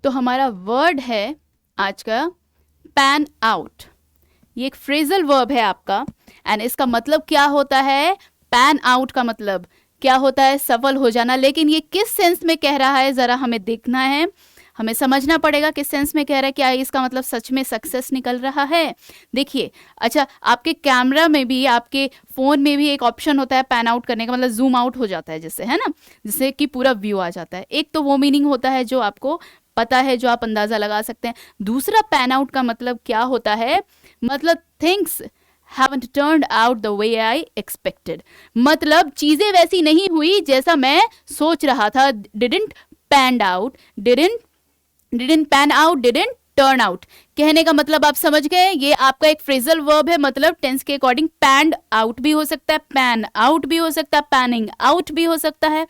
तो हमारा वर्ड है आज का पैन आउट। ये एक फ्रेजल वर्ब है आपका, एंड इसका मतलब क्या होता है? पैन आउट का मतलब क्या होता है? सफल हो जाना। लेकिन ये किस सेंस में कह रहा है जरा हमें देखना है, हमें समझना पड़ेगा किस सेंस में कह रहा है। क्या इसका मतलब सच में सक्सेस निकल रहा है? देखिए, अच्छा आपके कैमरा में भी, आपके फोन में भी एक ऑप्शन होता है पैन आउट करने का, मतलब जूम आउट हो जाता है जिससे, है ना, जिससे कि पूरा व्यू आ जाता है। एक तो वो मीनिंग होता है जो आपको पता है, जो आप अंदाजा लगा सकते हैं। दूसरा पैन आउट का मतलब क्या होता है? मतलब things haven't turned out the way I expected। मतलब चीजें वैसी नहीं हुई जैसा मैं सोच रहा था। didn't panned out, didn't pan out, didn't turn out. कहने का मतलब आप समझ गए, ये आपका एक फ्रेजल वर्ब है, मतलब टेंस के अकॉर्डिंग पैंड आउट भी हो सकता है, पैन आउट भी हो सकता है, पैनिंग आउट भी हो सकता है।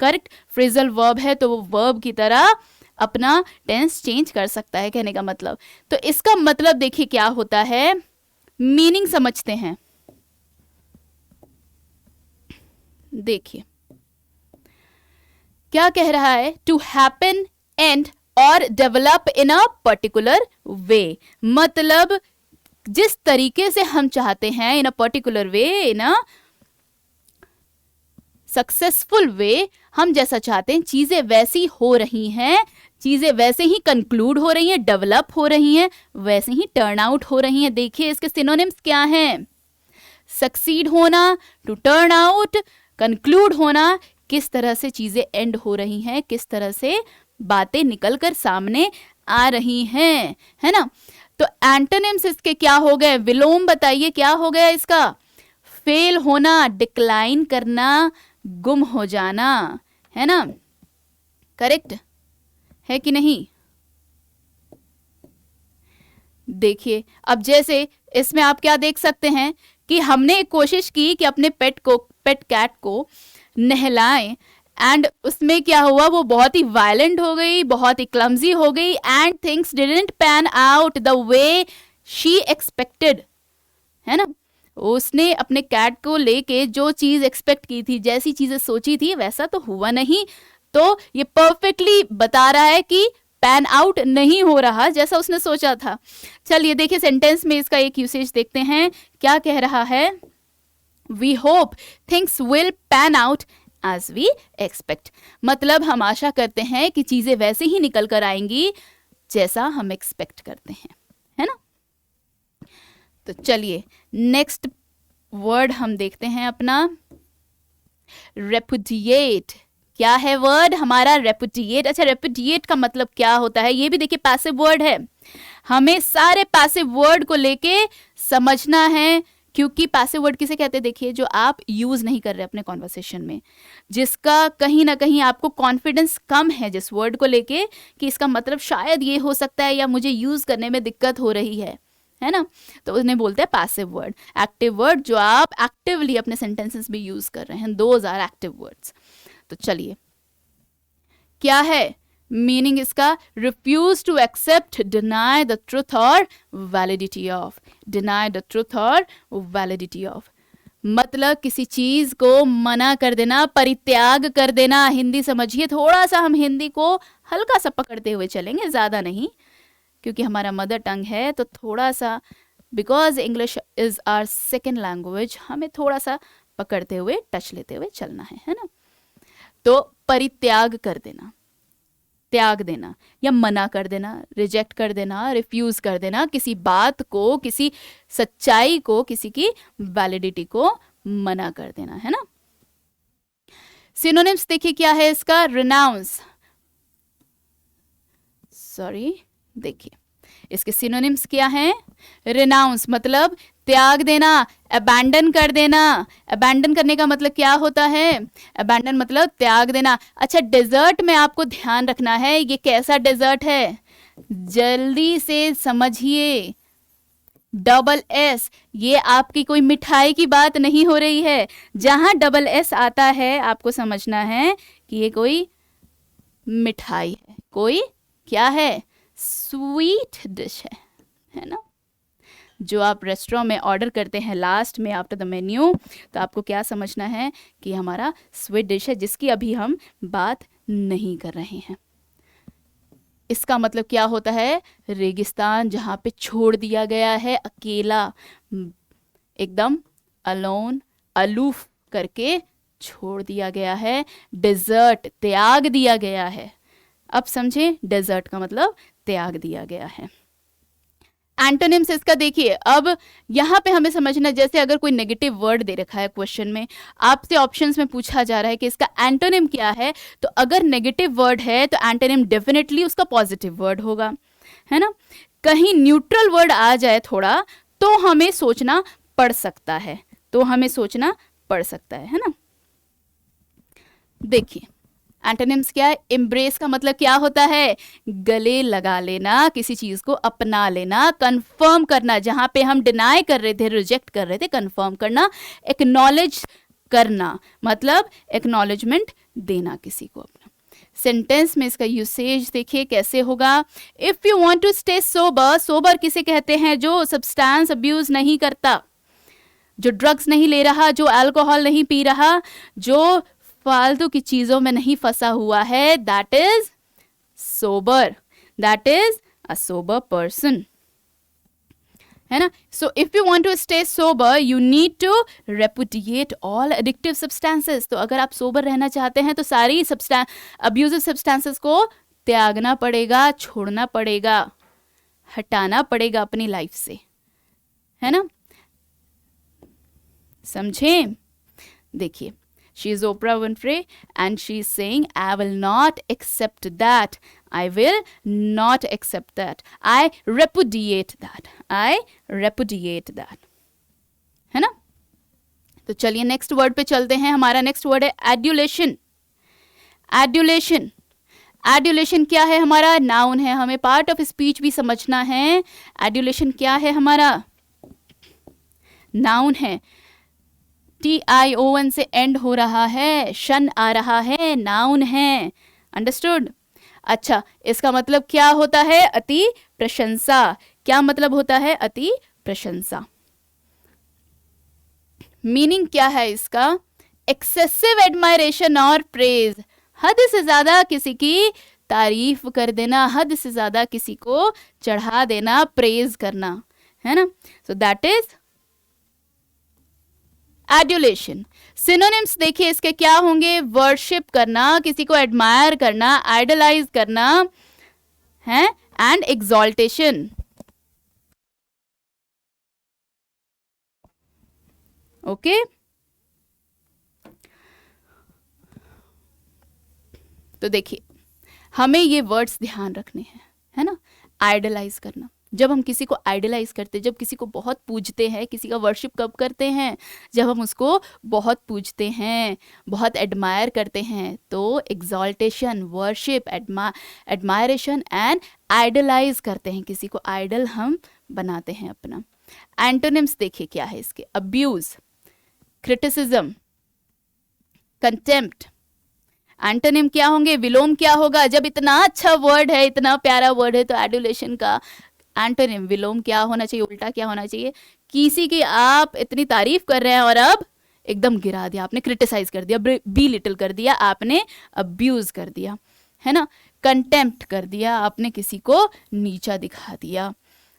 करेक्ट, फ्रेजल वर्ब है तो वो वर्ब की तरह अपना टेंस चेंज कर सकता है, कहने का मतलब। तो इसका मतलब देखिए क्या होता है, मीनिंग समझते हैं। देखिए क्या कह रहा है, टू हैपन एंड और develop in a particular way. मतलब जिस तरीके से हम चाहते हैं, इन a particular way, in a successful वे, हम जैसा चाहते हैं चीजें वैसी हो रही हैं, चीजें वैसे ही कंक्लूड हो रही हैं, डेवलप हो रही हैं, वैसे ही टर्न आउट हो रही हैं। देखिए इसके सिनोनिम्स क्या हैं? सक्सीड होना, टू टर्न आउट, कंक्लूड होना, किस तरह से चीजें एंड हो रही हैं, किस तरह से बातें निकलकर सामने आ रही हैं, है ना। तो एंटोनिम्स इसके क्या हो गए? विलोम बताइए क्या हो गया इसका? फेल होना, डिक्लाइन करना, गुम हो जाना, है ना। करेक्ट है कि नहीं? देखिए अब जैसे इसमें आप क्या देख सकते हैं कि हमने एक कोशिश की कि अपने पेट कैट को नहलाएं, एंड उसमें क्या हुआ, वो बहुत ही वायलेंट हो गई, बहुत ही क्लमजी हो गई, and things didn't pan out the way she expected, है ना। उसने अपने कैट को लेके जो चीज एक्सपेक्ट की थी, जैसी चीजें सोची थी, वैसा तो हुआ नहीं। तो ये परफेक्टली बता रहा है कि पैन आउट नहीं हो रहा जैसा उसने सोचा था। चलिए देखिए सेंटेंस में इसका एक यूसेज देखते हैं, क्या कह रहा है। We hope things will pan out as we expect. मतलब हम आशा करते हैं कि चीजें वैसे ही निकल कर आएंगी जैसा हम एक्सपेक्ट करते हैं, है ना। तो चलिए नेक्स्ट वर्ड हम देखते हैं अपना, रेपुडिएट। क्या है वर्ड हमारा? रेपुडिएट। अच्छा रेपुडिएट का मतलब क्या होता है? ये भी देखिए पैसिव वर्ड है, हमें सारे पैसिव वर्ड को लेके समझना है, क्योंकि पैसिव वर्ड किसे कहते हैं? देखिए जो आप यूज नहीं कर रहे अपने कॉन्वर्सेशन में, जिसका कहीं ना कहीं आपको कॉन्फिडेंस कम है जिस वर्ड को लेके कि इसका मतलब शायद ये हो सकता है या मुझे यूज करने में दिक्कत हो रही है ना, तो उन्हें बोलते हैं पैसिव वर्ड। एक्टिव वर्ड जो आप एक्टिवली अपने सेंटेंसेस में यूज कर रहे हैं, दोज आर एक्टिव वर्ड्स। तो चलिए क्या है मीनिंग इसका? Refuse to accept, deny the truth और validity of. Deny the truth और वैलिडिटी ऑफ मतलब किसी चीज को मना कर देना, परित्याग कर देना। हिंदी समझिए, थोड़ा सा हम हिंदी को हल्का सा पकड़ते हुए चलेंगे, ज्यादा नहीं, क्योंकि हमारा मदर टंग है तो थोड़ा सा, because English is our second language, हमें थोड़ा सा पकड़ते हुए, टच लेते हुए चलना है ना। तो परित्याग कर देना, त्याग देना या मना कर देना, रिजेक्ट कर देना, रिफ्यूज कर देना किसी बात को, किसी सच्चाई को, किसी की वैलिडिटी को मना कर देना, है ना। सिनोनिम्स देखिए क्या है इसका? रिनाउंस, सॉरी देखिए इसके सिनोनिम्स क्या हैं? रिनाउंस मतलब त्याग देना, अबैंडन कर देना। अबैंडन करने का मतलब क्या होता है? अबैंडन मतलब त्याग देना। अच्छा डेजर्ट में आपको ध्यान रखना है, ये कैसा डेजर्ट है? जल्दी से समझिए, डबल एस, ये आपकी कोई मिठाई की बात नहीं हो रही है। जहां डबल एस आता है आपको समझना है कि ये कोई मिठाई है, कोई क्या है? स्वीट डिश है ना। जो आप रेस्टोरेंट में ऑर्डर करते हैं लास्ट में आफ्टर द मेन्यू, तो आपको क्या समझना है कि हमारा स्वीट डिश है, जिसकी अभी हम बात नहीं कर रहे हैं। इसका मतलब क्या होता है? रेगिस्तान, जहाँ पे छोड़ दिया गया है, अकेला, एकदम अलोन, अलूफ करके छोड़ दिया गया है। डेजर्ट, त्याग दिया गया है। अब समझे, डेजर्ट का मतलब त्याग दिया गया है। एंटोनिम्स इसका देखिए, अब यहाँ पे हमें समझना, जैसे अगर कोई नेगेटिव वर्ड दे रखा है क्वेश्चन में, आपसे ऑप्शंस में पूछा जा रहा है कि इसका एंटोनिम क्या है, तो अगर नेगेटिव वर्ड है तो एंटोनिम डेफिनेटली उसका पॉजिटिव वर्ड होगा, है ना। कहीं न्यूट्रल वर्ड आ जाए थोड़ा, तो हमें सोचना पड़ सकता है, है ना। देखिए एंटोनिम्स क्या है? एम्ब्रेस का मतलब क्या होता है? गले लगा लेना, किसी चीज को अपना लेना, कंफर्म करना, जहां पे हम डिनाई कर रहे थे, रिजेक्ट कर रहे थे, कंफर्म करना। एक्नॉलेज करना मतलब एक्नॉलेजमेंट देना किसी को अपना। सेंटेंस में इसका यूसेज देखिए कैसे होगा। If you want to stay sober, sober किसे कहते हैं? जो सब्सटेंस अब्यूज नहीं करता, जो ड्रग्स नहीं ले रहा, जो अल्कोहल नहीं पी रहा, जो फालतू की चीजों में नहीं फंसा हुआ है, that is sober, that is a sober person, है ना। So if you want to stay sober, you need to repudiate all addictive substances. तो अगर आप सोबर रहना चाहते हैं तो सारी अब्यूजिव सब्सटेंसेस को त्यागना पड़ेगा, छोड़ना पड़ेगा, हटाना पड़ेगा अपनी लाइफ से, है ना। समझे? देखिए, she is Oprah Winfrey and she is saying, I will not accept that, I will not accept that, I repudiate that, I repudiate that, है ना। तो चलिए नेक्स्ट वर्ड पे चलते हैं। हमारा नेक्स्ट वर्ड है एड्यूलेशन। एड्यूलेशन, एड्यूलेशन क्या है? हमारा नाउन है, हमें पार्ट ऑफ स्पीच भी समझना है। एड्यूलेशन क्या है? हमारा नाउन है, TION से एंड हो रहा है, शन आ रहा है, नाउन है, अंडरस्टूड। अच्छा, इसका मतलब क्या होता है? अति प्रशंसा। क्या मतलब होता है? अति प्रशंसा। मीनिंग क्या है इसका? एक्सेसिव एडमायरेशन और प्रेज, हद से ज्यादा किसी की तारीफ कर देना, हद से ज्यादा किसी को चढ़ा देना, प्रेज करना, है ना। So that is adulation. Synonyms देखिए इसके क्या होंगे? वर्शिप करना, किसी को एडमायर करना, आइडलाइज करना, है, एंड एग्जॉल्टेशन। ओके, तो देखिए हमें ये वर्ड्स ध्यान रखने हैं, है ना। आइडलाइज करना, जब हम किसी को आइडलाइज करते हैं, जब किसी को बहुत पूजते हैं, किसी का वर्शिप कब करते हैं? जब हम उसको बहुत पूजते हैं, बहुत एडमायर करते हैं, तो exaltation, worship, admiration and idolise करते हैं, किसी को आइडल हम बनाते हैं अपना। एंटोनिम्स देखिए क्या है इसके? Abuse, criticism, contempt. एंटोनिम क्या होंगे? विलोम क्या होगा? जब इतना अच्छा वर्ड है, इतना प्यारा वर्ड है, तो एडुलेशन का एंटोनिम विलोम क्या होना चाहिए? उल्टा क्या होना चाहिए? किसी की आप इतनी तारीफ कर रहे हैं और अब एकदम गिरा दिया आपने, क्रिटिसाइज कर दिया, बी लिटिल कर दिया आपने, अब्यूज कर दिया, है ना। कंटेम्प्ट कर दिया आपने, किसी को नीचा दिखा दिया।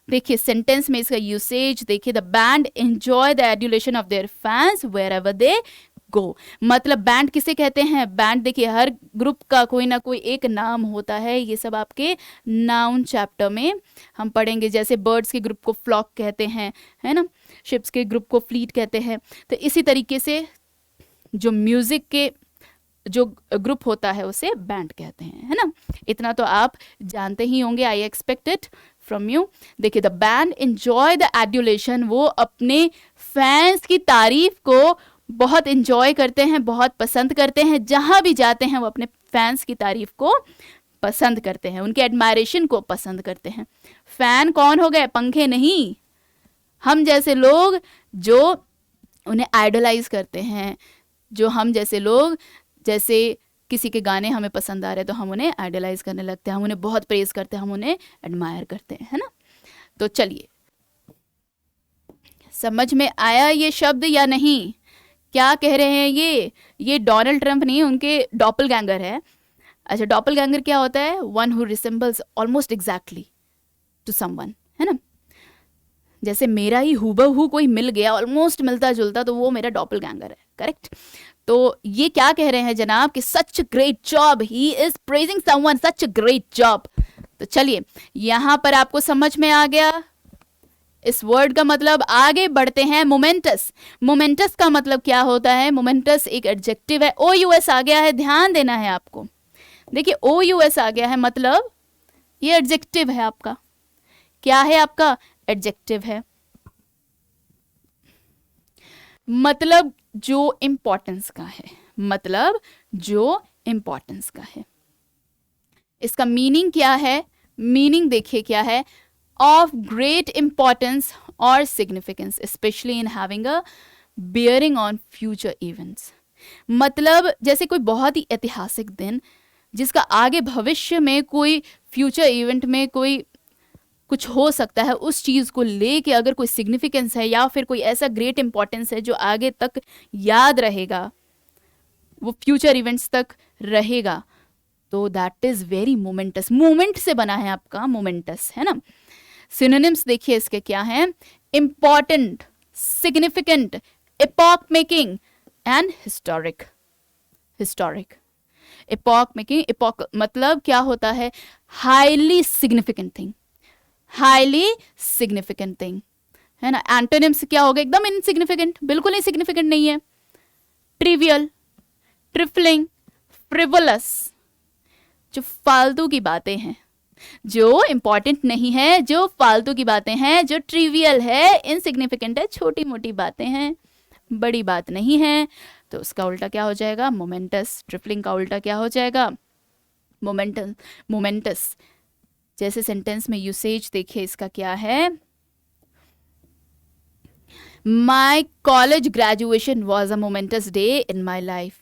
देखिए सेंटेंस में इसका यूसेज देखिए, the band enjoy the adulation of their fans wherever they go. मतलब बैंड किसे कहते हैं? बैंड देखिए हर ग्रुप का कोई ना कोई एक नाम होता है, ये सब आपके नाउन चैप्टर में हम पढ़ेंगे। जैसे बर्ड्स के ग्रुप को फ्लॉक कहते हैं, है ना, शिप्स के ग्रुप को फ्लीट कहते हैं। तो इसी तरीके से जो म्यूजिक के जो ग्रुप होता है उसे बैंड कहते हैं, है ना। इतना तो आप जानते ही होंगे, I expect it from you. देखिए the band enjoy the adulation, वो अपने फैंस की तारीफ को बहुत इंजॉय करते हैं, बहुत पसंद करते हैं। जहां भी जाते हैं वो अपने फैंस की तारीफ को पसंद करते हैं, उनके एडमायरेशन को पसंद करते हैं। फैन कौन हो गए? पंखे नहीं, हम जैसे लोग जो उन्हें आइडलाइज करते हैं, जो हम जैसे लोग, जैसे किसी के गाने हमें पसंद आ रहे हैं तो हम उन्हें आइडलाइज करने लगते हैं, हम उन्हें बहुत प्रेज करते हैं, हम उन्हें एडमायर करते हैं, है ना। तो चलिए, समझ में आया ये शब्द या नहीं? क्या कह रहे हैं ये डोनाल्ड ट्रंप नहीं, उनके डॉपलगैंगर है, अच्छा, डॉपलगैंगर क्या होता है? One who resembles almost exactly to someone, है ना? जैसे मेरा ही हूबहू कोई मिल गया, ऑलमोस्ट मिलता जुलता, तो वो मेरा डॉपलगैंगर है, करेक्ट? तो ये क्या कह रहे हैं जनाब कि such great job, he is praising someone, such great job. तो चलिए यहां पर आपको समझ में आ गया इस वर्ड का मतलब। आगे बढ़ते हैं। मोमेंटस, मोमेंटस का मतलब क्या होता है? मोमेंटस एक एडजेक्टिव है। ओ यू एस आ गया है, ध्यान देना है आपको। देखिए ओ यू एस आ गया है, मतलब ये एडजेक्टिव है आपका। क्या है आपका? एडजेक्टिव है। मतलब जो इंपॉर्टेंस का है, मतलब जो इंपॉर्टेंस का है। इसका मीनिंग क्या है? मीनिंग देखिए क्या है? ऑफ ग्रेट इंपॉर्टेंस और significance specially in having a bearing on future events. मतलब जैसे कोई बहुत ही ऐतिहासिक दिन जिसका आगे भविष्य में कोई फ्यूचर इवेंट में कोई कुछ हो सकता है, उस चीज़ को लेके अगर कोई सिग्निफिकेंस है या फिर कोई ऐसा ग्रेट इंपॉर्टेंस है जो आगे तक याद रहेगा, वो फ्यूचर इवेंट्स तक रहेगा, तो that is very moments. Moment से बना है आपका मोमेंटस, है ना? सिनोनिम्स देखिए इसके क्या हैं? Important, significant, epoch making and historic. Historic, epoch making, epoch मतलब क्या होता है? Highly significant thing, highly significant thing, है ना? एंटोनिम्स क्या होगा? एकदम इनसिग्निफिकेंट, बिल्कुल इंसिग्निफिकेंट नहीं है। ट्रिवियल, ट्रिफलिंग, फ्रिवोलस, जो फालतू की बातें हैं, जो इंपॉर्टेंट नहीं है, जो फालतू की बातें हैं, जो ट्रिवियल है, इनसिग्निफिकेंट है, छोटी मोटी बातें हैं, बड़ी बात नहीं है, तो उसका उल्टा क्या हो जाएगा? मोमेंटस। ट्रिफलिंग का उल्टा क्या हो जाएगा? मोमेंटस। मोमेंटस जैसे सेंटेंस में यूसेज देखिए इसका क्या है? My college graduation was a moments day in my life.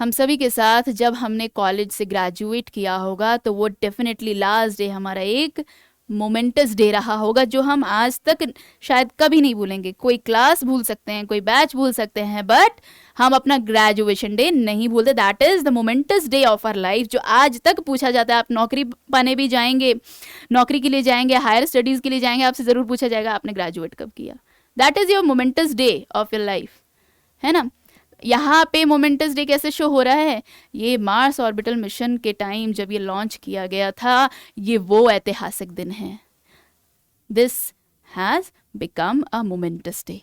हम सभी के साथ जब हमने कॉलेज से ग्रेजुएट किया होगा तो वो डेफिनेटली लास्ट डे हमारा एक मोमेंटस डे रहा होगा, जो हम आज तक शायद कभी नहीं भूलेंगे। कोई क्लास भूल सकते हैं, कोई बैच भूल सकते हैं, बट हम अपना ग्रेजुएशन डे नहीं भूलते। That is the momentous day of our life, जो आज तक पूछा जाता है। आप नौकरी पाने भी जाएंगे, नौकरी के लिए जाएंगे, हायर स्टडीज के लिए जाएंगे, आपसे जरूर पूछा जाएगा आपने ग्रेजुएट कब किया। That is your moments day of your life, है ना? यहाँ पे मोमेंटस डे कैसे शो हो रहा है? ये मार्स ऑर्बिटल मिशन के टाइम जब ये लॉन्च किया गया था, ये वो ऐतिहासिक दिन है। This has become a moments day,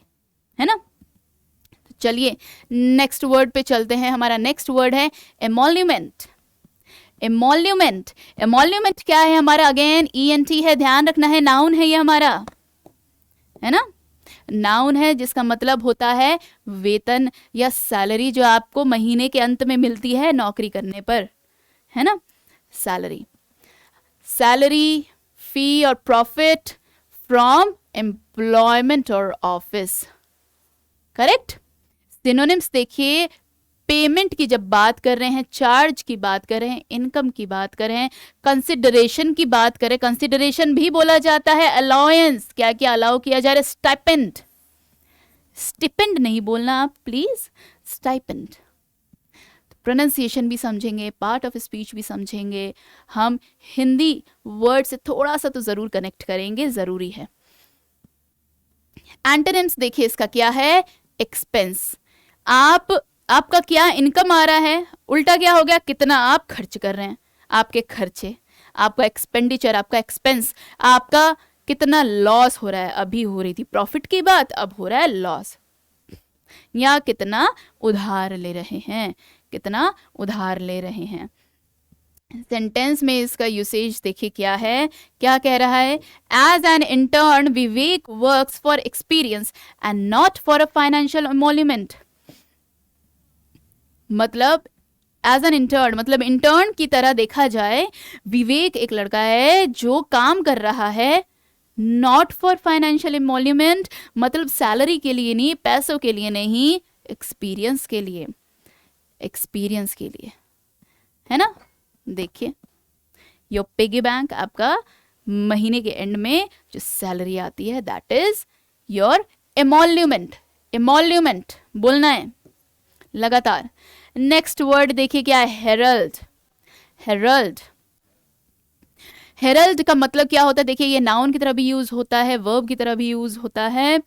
है ना? तो चलिए नेक्स्ट वर्ड पे चलते हैं। हमारा नेक्स्ट वर्ड है एमोल्यूमेंट। एमोल्यूमेंट, एमोल्यूमेंट क्या है हमारा? अगेन ENT है, ध्यान रखना है, नाउन है ये हमारा, है ना? नाउन है जिसका मतलब होता है वेतन या सैलरी, जो आपको महीने के अंत में मिलती है नौकरी करने पर, है ना? सैलरी, सैलरी, फी और प्रॉफिट फ्रॉम एम्प्लॉयमेंट और ऑफिस, करेक्ट? सिनोनिम्स देखिए, पेमेंट की जब बात कर रहे हैं, चार्ज की बात कर रहे हैं, इनकम की बात कर रहे हैं, कंसिडरेशन की बात करें, कंसिडरेशन भी बोला जाता है, अलाउंस, क्या क्या अलाउ किया जा रहा है, स्टाइपेंड, स्टिपेंड नहीं बोलना आप प्लीज, स्टाइपेंड। प्रोनाउंसिएशन भी समझेंगे, पार्ट ऑफ स्पीच भी समझेंगे, हम हिंदी वर्ड से थोड़ा सा तो जरूर कनेक्ट करेंगे, जरूरी है। एंटोनिम्स देखिए इसका क्या है? एक्सपेंस, आपका क्या इनकम आ रहा है, उल्टा क्या हो गया? कितना आप खर्च कर रहे हैं, आपके खर्चे, आपका एक्सपेंडिचर, आपका एक्सपेंस, आपका कितना लॉस हो रहा है। अभी हो रही थी प्रॉफिट की बात, अब हो रहा है लॉस। या कितना उधार ले रहे हैं, कितना उधार ले रहे हैं। सेंटेंस में इसका यूसेज देखिए क्या है, क्या कह रहा है? As an intern Vivek works for experience and not for a financial emolument. मतलब एज एन इंटर्न, मतलब इंटर्न की तरह देखा जाए, विवेक एक लड़का है जो काम कर रहा है, नॉट फॉर फाइनेंशियल एमोल्यूमेंट, मतलब सैलरी के लिए नहीं, पैसों के लिए नहीं, एक्सपीरियंस के लिए, एक्सपीरियंस के लिए, है ना? देखिए योर पिगी बैंक, आपका महीने के एंड में जो सैलरी आती है, दैट इज योर एमोल्यूमेंट। एमोल्यूमेंट बोलना है लगातार। नेक्स्ट वर्ड देखिए क्या है? हेरल्ड। हेरल्ड। हेरल्ड का मतलब क्या होता है, देखिए ये नाउन की तरह भी यूज होता है, वर्ब की तरह भी यूज होता है।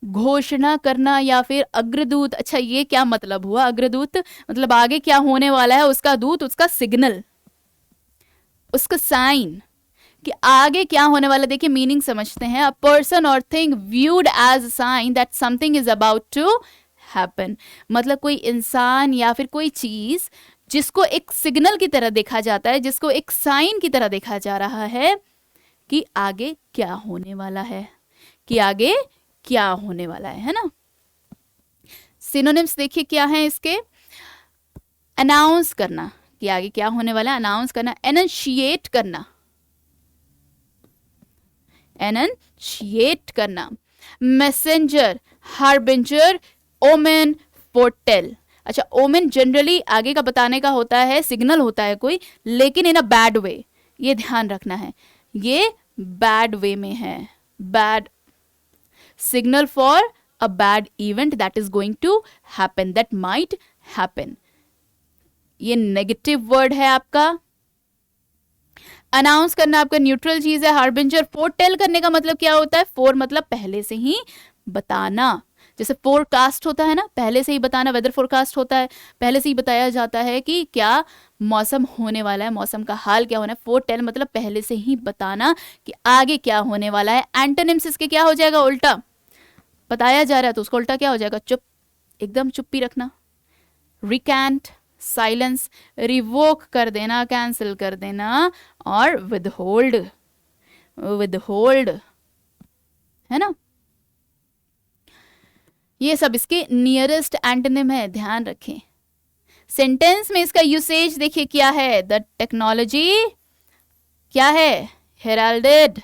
घोषणा करना या फिर अग्रदूत। अच्छा ये क्या मतलब हुआ, अग्रदूत मतलब आगे क्या होने वाला है उसका दूत, उसका सिग्नल, उसका साइन कि आगे क्या होने वाला। देखिए मीनिंग समझते हैं। अ पर्सन और thing viewed as sign that something is about to happen. मतलब कोई इंसान या फिर कोई चीज जिसको एक सिग्नल की तरह देखा जाता है, जिसको एक साइन की तरह देखा जा रहा है कि आगे क्या होने वाला है, कि आगे क्या होने वाला है ना। सिनोनिम्स देखिए क्या है इसके। अनाउंस करना कि आगे क्या होने वाला है, अनाउंस करना। एनंशिएट करना, एनंशिएट करना। Messenger, harbinger, omen, foretell. अच्छा ओमेन जनरली आगे का बताने का होता है, सिग्नल होता है कोई, लेकिन इन अ बैड वे, ये ध्यान रखना है, ये बैड वे में है। Bad signal for a bad event that is going to happen, that might happen. ये नेगेटिव वर्ड है आपका। अनाउंस करना आपका न्यूट्रल चीज है। हार्बिंजर, फोरटेल करने का मतलब क्या होता है, फोर मतलब पहले से ही बताना। जैसे फोरकास्ट होता है ना, पहले से ही बताना। वेदर फोरकास्ट होता है, पहले से ही बताया जाता है कि क्या मौसम होने वाला है, मौसम का हाल क्या होना है। फोरटेल मतलब पहले से ही बताना कि आगे क्या होने वाला है। एंटोनिम्स इसके क्या हो जाएगा, उल्टा। बताया जा रहा है तो उसका उल्टा क्या हो जाएगा, चुप, एकदम चुप्पी रखना। रिकैंट, साइलेंस, रिवोक कर देना, कैंसिल कर देना, और विदहोल्ड, विदहोल्ड है ना। ये सब इसके नियरेस्ट एंटोनिम है, ध्यान रखें। सेंटेंस में इसका यूसेज देखिए क्या है। द टेक्नोलॉजी क्या है, heralded,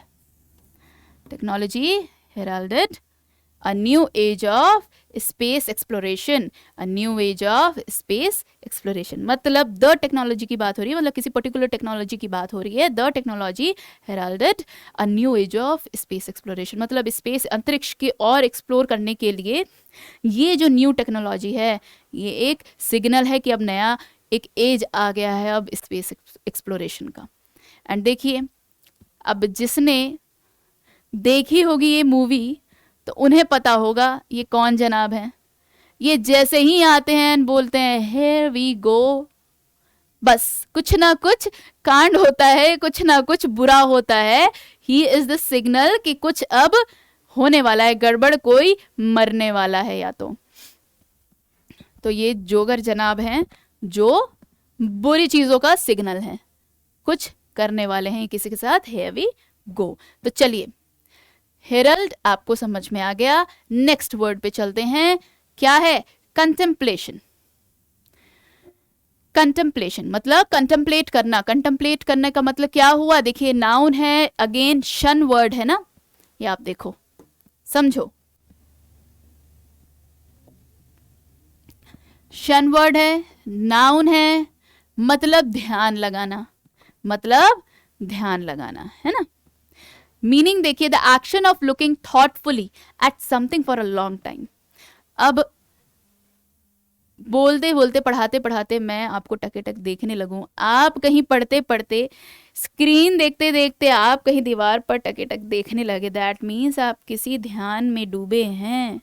technology heralded a new age of space exploration, a new age of space exploration. मतलब द टेक्नोलॉजी की बात हो रही है, मतलब किसी पर्टिकुलर टेक्नोलॉजी की बात हो रही है। The technology heralded a new age of space exploration, मतलब स्पेस, अंतरिक्ष के और एक्सप्लोर करने के लिए ये जो न्यू टेक्नोलॉजी है, ये एक सिग्नल है कि अब नया एक एज आ गया है अब स्पेस एक्सप्लोरेशन का। एंड देखिए अब जिसने देखी होगी ये मूवी तो उन्हें पता होगा ये कौन जनाब है। ये जैसे ही आते हैं बोलते हैं हेयर वी गो, बस कुछ ना कुछ कांड होता है, कुछ ना कुछ बुरा होता है। ही इज द सिग्नल कि कुछ अब होने वाला है, गड़बड़, कोई मरने वाला है या तो ये जोगर जनाब हैं जो बुरी चीजों का सिग्नल है, कुछ करने वाले हैं किसी के साथ। Here we go. तो चलिए हेरल्ड आपको समझ में आ गया। नेक्स्ट वर्ड पे चलते हैं, क्या है, कंटेम्पलेशन। कंटेम्पलेशन मतलब कंटेम्पलेट करना। कंटेम्पलेट करने का मतलब क्या हुआ, देखिए नाउन है, अगेन शन वर्ड है ना, ये आप देखो समझो, शन वर्ड है, नाउन है, मतलब ध्यान लगाना, मतलब ध्यान लगाना है ना। मीनिंग देखिए, the action of looking thoughtfully at something for a long time. अब बोलते बोलते पढ़ाते पढ़ाते मैं आपको टकेटक देखने लगूं, आप कहीं पढ़ते पढ़ते स्क्रीन देखते देखते आप कहीं दीवार पर टकेटक देखने लगे, दैट मीन्स आप किसी ध्यान में डूबे हैं।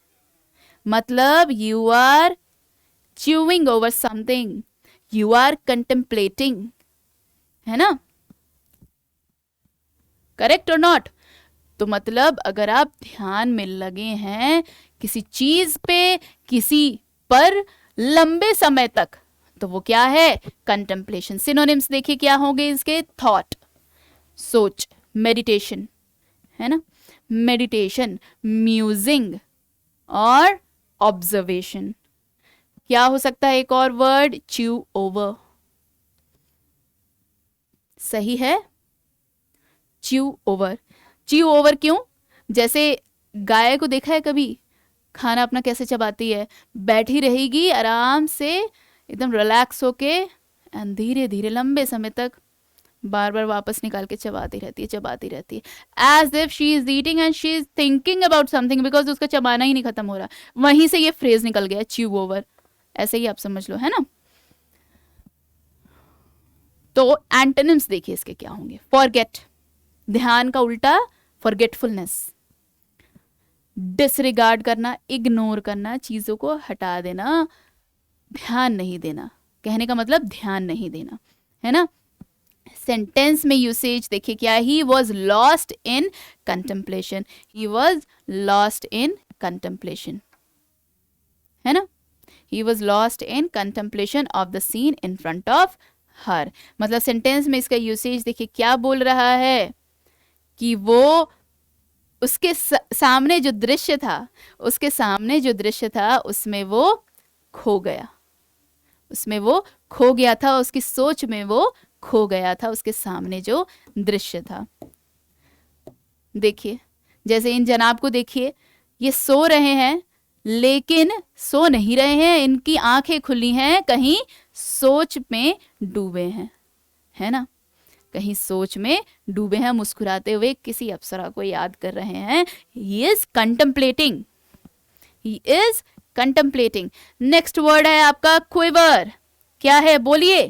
मतलब you are chewing over something, you are contemplating, है ना, करेक्ट और नॉट। तो मतलब अगर आप ध्यान में लगे हैं किसी चीज पे, किसी पर लंबे समय तक, तो वो क्या है, कंटेम्पलेशन। सिनोनिम्स देखिए क्या होंगे इसके, थॉट, सोच, मेडिटेशन, है ना, मेडिटेशन, म्यूजिंग और ऑब्जर्वेशन। क्या हो सकता है एक और वर्ड, च्यू ओवर, सही है, च्यू ओवर। च्यू ओवर क्यों, जैसे गाय को देखा है कभी, खाना अपना कैसे चबाती है, बैठी रहेगी आराम से एकदम रिलैक्स होके, एंड धीरे धीरे लंबे समय तक बार बार वापस निकाल के चबाती रहती है, चबाती रहती है, as if she is eating and she is thinking about something, because उसका चबाना ही नहीं खत्म हो रहा। वहीं से ये फ्रेज निकल गया, च्यू ओवर, ऐसे ही आप समझ लो, है ना। तो एंटोनिम्स देखिए इसके क्या होंगे। फॉरगेट, ध्यान का उल्टा फॉरगेटफुलनेस। डिसरिगार्ड करना, इग्नोर करना, चीजों को हटा देना, ध्यान नहीं देना, कहने का मतलब ध्यान नहीं देना, है ना। सेंटेंस में यूसेज देखिए क्या, he was lost in contemplation, he was lost in contemplation, है ना। He was lost in contemplation of the seen in front of her. मतलब सेंटेंस में इसका यूसेज देखिए क्या बोल रहा है कि वो उसके सामने जो दृश्य था, उसके सामने जो दृश्य था उसमें वो खो गया, उसमें वो खो गया था, उसकी सोच में वो खो गया था, उसके सामने जो दृश्य था। देखिए जैसे इन जनाब को देखिए, ये सो रहे हैं लेकिन सो नहीं रहे हैं, इनकी आंखें खुली हैं, कहीं सोच में डूबे हैं, है ना, कहीं सोच में डूबे हैं, मुस्कुराते हुए किसी अप्सरा को याद कर रहे हैं। He is contemplating, he is contemplating. Next word है आपका क्विवर। क्या है बोलिए?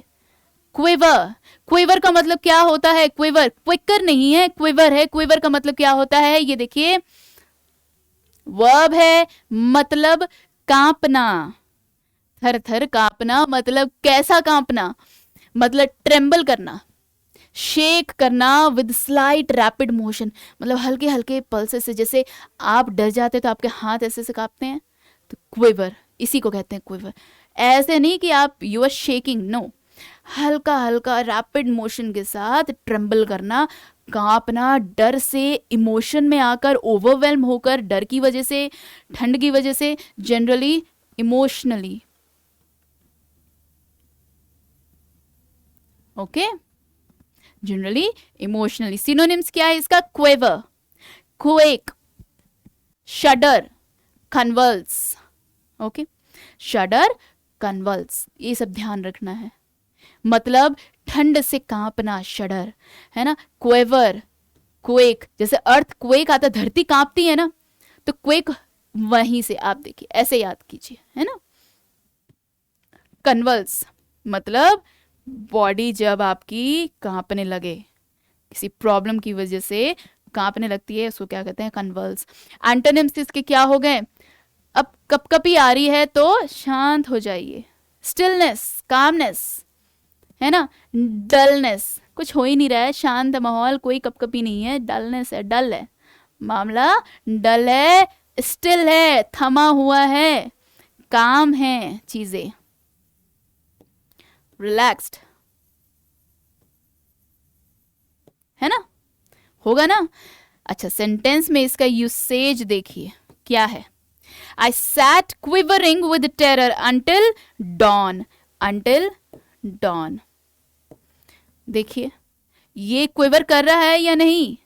क्विवर। क्विवर का मतलब क्या होता है? क्विवर क्विकर नहीं है, क्विवर है। क्विवर का मतलब क्या होता है? ये देखिए वर्ब है, मतलब कांपना, थर थर कांपना, मतलब कैसा कांपना? मतलब ट्रेम्बल करना, शेक करना विद स्लाइट रैपिड मोशन, मतलब हल्के हल्के पल्सेस से, जैसे आप डर जाते तो आपके हाथ ऐसे से कांपते हैं, तो क्विवर, इसी को कहते हैं क्विवर। ऐसे नहीं कि आप यू आर शेकिंग, नो, हल्का हल्का रैपिड मोशन के साथ ट्रेम्बल करना, कांपना, डर से, इमोशन में आकर, ओवरवेल्म होकर, डर की वजह से, ठंड की वजह से, generally emotionally. Okay, generally emotionally. Synonyms क्या है इसका? क्वेवर, क्वेक, शडर, कन्वल्स। ओके, शडर, कन्वल्स, ये सब ध्यान रखना है। मतलब ठंड से कांपना, शडर, है ना। क्वेवर, क्वेक, जैसे अर्थ क्वेक आता, धरती कांपती है ना, तो क्वेक वहीं से आप देखिए, ऐसे याद कीजिए, है ना। कन्वल्स मतलब बॉडी जब आपकी कांपने लगे, किसी प्रॉब्लम की वजह से कांपने लगती है, उसको क्या कहते हैं? कन्वल्स। एंटोनिम्स इसके क्या हो गए? अब कपकपी आ रही है तो शांत हो जाइए, स्टिलनेस, कामनेस, है ना। डलनेस, कुछ हो ही नहीं रहा है, शांत माहौल, कोई कपकपी नहीं है, डलनेस है, डल है मामला, डल है, स्टिल है, थमा हुआ है, काम है चीजें, रिलैक्स्ड, है ना, होगा ना। अच्छा, सेंटेंस में इसका यूसेज देखिए क्या है। I sat quivering with terror until dawn, until dawn। देखिए ये क्विवर कर रहा है या नहीं?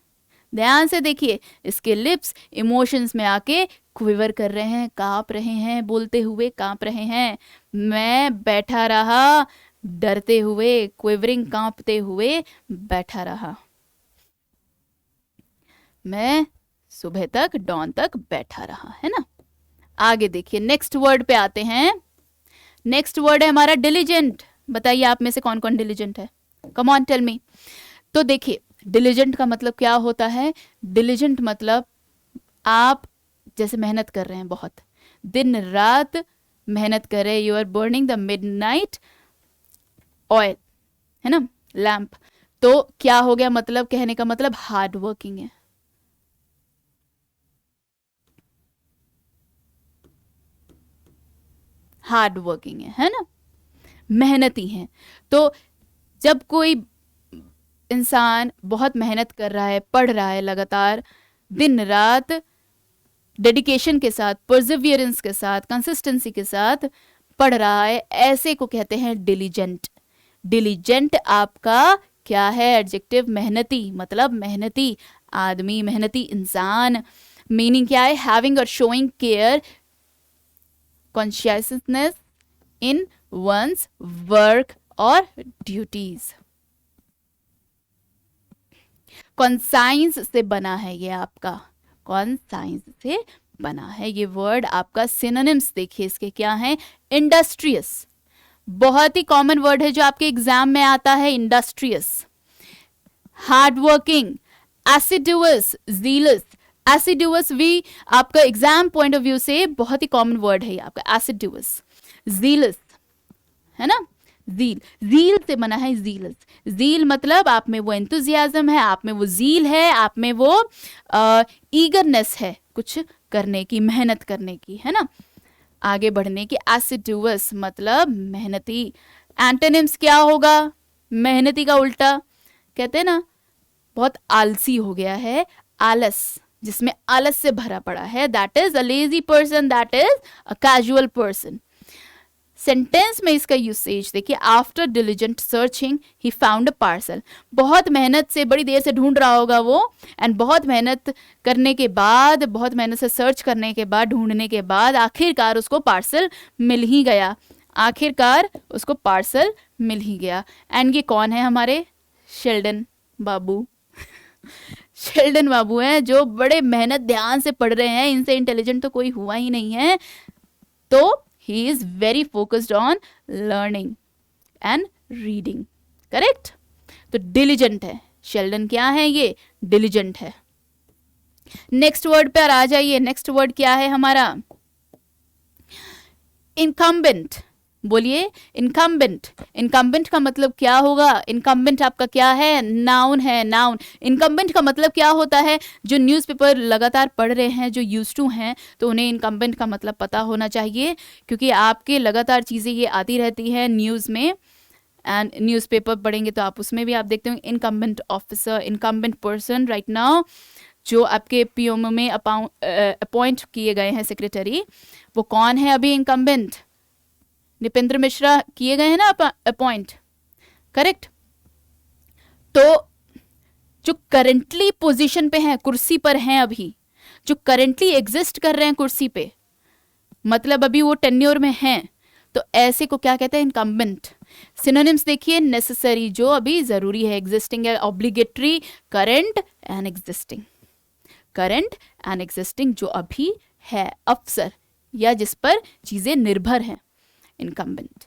ध्यान से देखिए, इसके लिप्स इमोशंस में आके क्विवर कर रहे हैं, कांप रहे हैं, बोलते हुए कांप रहे हैं। मैं बैठा रहा डरते हुए, क्विवरिंग, कांपते हुए बैठा रहा, मैं सुबह तक, डॉन तक बैठा रहा, है ना। आगे देखिए, नेक्स्ट वर्ड पे आते हैं। नेक्स्ट वर्ड है हमारा डिलीजेंट। बताइए आप में से कौन कौन डिलीजेंट है? Come on tell me. तो देखिए डिलीजेंट का मतलब क्या होता है? डिलीजेंट मतलब आप जैसे मेहनत कर रहे हैं, बहुत दिन रात मेहनत कर रहे हैं, you are burning the midnight oil, है ना, लैंप। तो क्या हो गया? मतलब कहने का मतलब हार्ड वर्किंग है, हार्ड वर्किंग है ना, मेहनती हैं। तो जब कोई इंसान बहुत मेहनत कर रहा है, पढ़ रहा है, लगातार दिन रात डेडिकेशन के साथ, परसिवियरेंस के साथ, कंसिस्टेंसी के साथ पढ़ रहा है, ऐसे को कहते हैं डिलीजेंट। डिलीजेंट आपका क्या है? एडजेक्टिव, मेहनती, मतलब मेहनती आदमी, मेहनती इंसान। मीनिंग क्या है? हैविंग और showing care, consciousness in one's work और ड्यूटीज। कॉन्साइंस से बना है ये आपका, कॉन्साइंस से बना है ये वर्ड आपका। सिनोनिम्स देखिए इसके क्या हैं? इंडस्ट्रियस, बहुत ही कॉमन वर्ड है जो आपके एग्जाम में आता है, इंडस्ट्रियस, हार्ड वर्किंग, एसिडुअस, जीलस। एसिडुअस भी आपका एग्जाम पॉइंट ऑफ व्यू से बहुत ही कॉमन वर्ड है ये आपका एसिडुअस। जीलस है ना, जील, जील से बना है जीलस। जील मतलब आप में वो एंथुजियाज्म है, आप में वो जील है, आप में वो ईगरनेस है कुछ करने की, मेहनत करने की, है ना, आगे बढ़ने की। एसिडुअस मतलब मेहनती। एंटोनिम्स क्या होगा मेहनती का उल्टा? कहते हैं ना बहुत आलसी हो गया है, आलस, जिसमें आलस से भरा पड़ा है, that is a lazy person, that is a casual person. Sentence में इसका यूसेज देखिए, after diligent searching he found a parcel. बहुत मेहनत से, बड़ी देर से ढूंढ रहा होगा वो, एंड बहुत मेहनत करने के बाद, बहुत मेहनत से सर्च करने के बाद, ढूंढने के बाद आखिरकार उसको पार्सल मिल ही गया, आखिरकार उसको पार्सल मिल ही गया। एंड ये कौन है हमारे? शेल्डन बाबू। शेल्डन बाबू हैं जो बड़े मेहनत ध्यान से पढ़ रहे हैं, इनसे इंटेलिजेंट तो कोई हुआ ही नहीं है। तो he is very focused on learning and reading, correct? तो diligent है शेल्डन, क्या है ये? diligent है। नेक्स्ट वर्ड पर आ जाइए, नेक्स्ट वर्ड क्या है हमारा? इनकम्बेंट। बोलिए इनकम्बेंट। इनकम्बेंट का मतलब क्या होगा? इनकम्बेंट आपका क्या है? नाउन है, नाउन। इनकम्बेंट का मतलब क्या होता है? जो न्यूज़पेपर लगातार पढ़ रहे हैं, जो यूज्ड टू हैं, तो उन्हें इनकम्बेंट का मतलब पता होना चाहिए, क्योंकि आपके लगातार चीज़ें ये आती रहती हैं न्यूज़ में, एंड न्यूज़पेपर पढ़ेंगे तो आप उसमें भी आप देखते होंगे incumbent officer, incumbent person right now, जो आपके पीएमओ में अपॉइंट किए गए हैं सेक्रेटरी, वो कौन है अभी इनकम्बेंट? निपेंद्र मिश्रा किए गए हैं ना अपॉइंट, करेक्ट? तो जो करंटली पोजीशन पे हैं, कुर्सी पर हैं अभी, जो करंटली एग्जिस्ट कर रहे हैं कुर्सी पे, मतलब अभी वो टेन्योर में हैं, तो ऐसे को क्या कहते हैं? इनकम्बेंट। सिनोनिम्स देखिए, नेसेसरी जो अभी जरूरी है, एग्जिस्टिंग है, obligatory, current and existing. Current and existing जो अभी है, अफसर या जिस पर चीजें निर्भर हैं, इनकम्बेंट।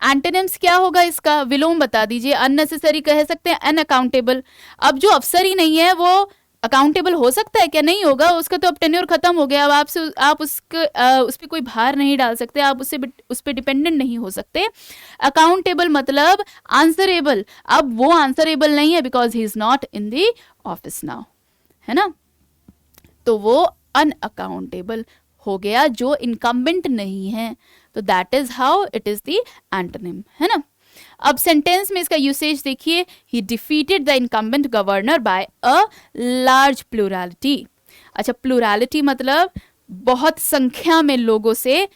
एंटोनिम्स क्या होगा इसका? विलोम बता दीजिए। अननेसेसरी कह सकते हैं, अनअकाउंटेबल। अब जो अफसर ही नहीं है वो अकाउंटेबल हो सकता है क्या? नहीं होगा, उसका तो अब टेन्योर खत्म हो गया। अब आप उस पर कोई भार नहीं डाल सकते, आप उस पर डिपेंडेंट नहीं हो सकते। अकाउंटेबल मतलब आंसरेबल। अब वो आंसरेबल नहीं है because he is not in the office now, है ना, तो वो अनअकाउंटेबल हो गया, जो इनकम्बेंट नहीं है। तो that is how it is the antonym, है ना। अब सेंटेंस में इसका यूसेज देखिए, he defeated the incumbent governor by a large plurality. अच्छा, प्लूरलिटी मतलब बहुत संख्या में लोगों से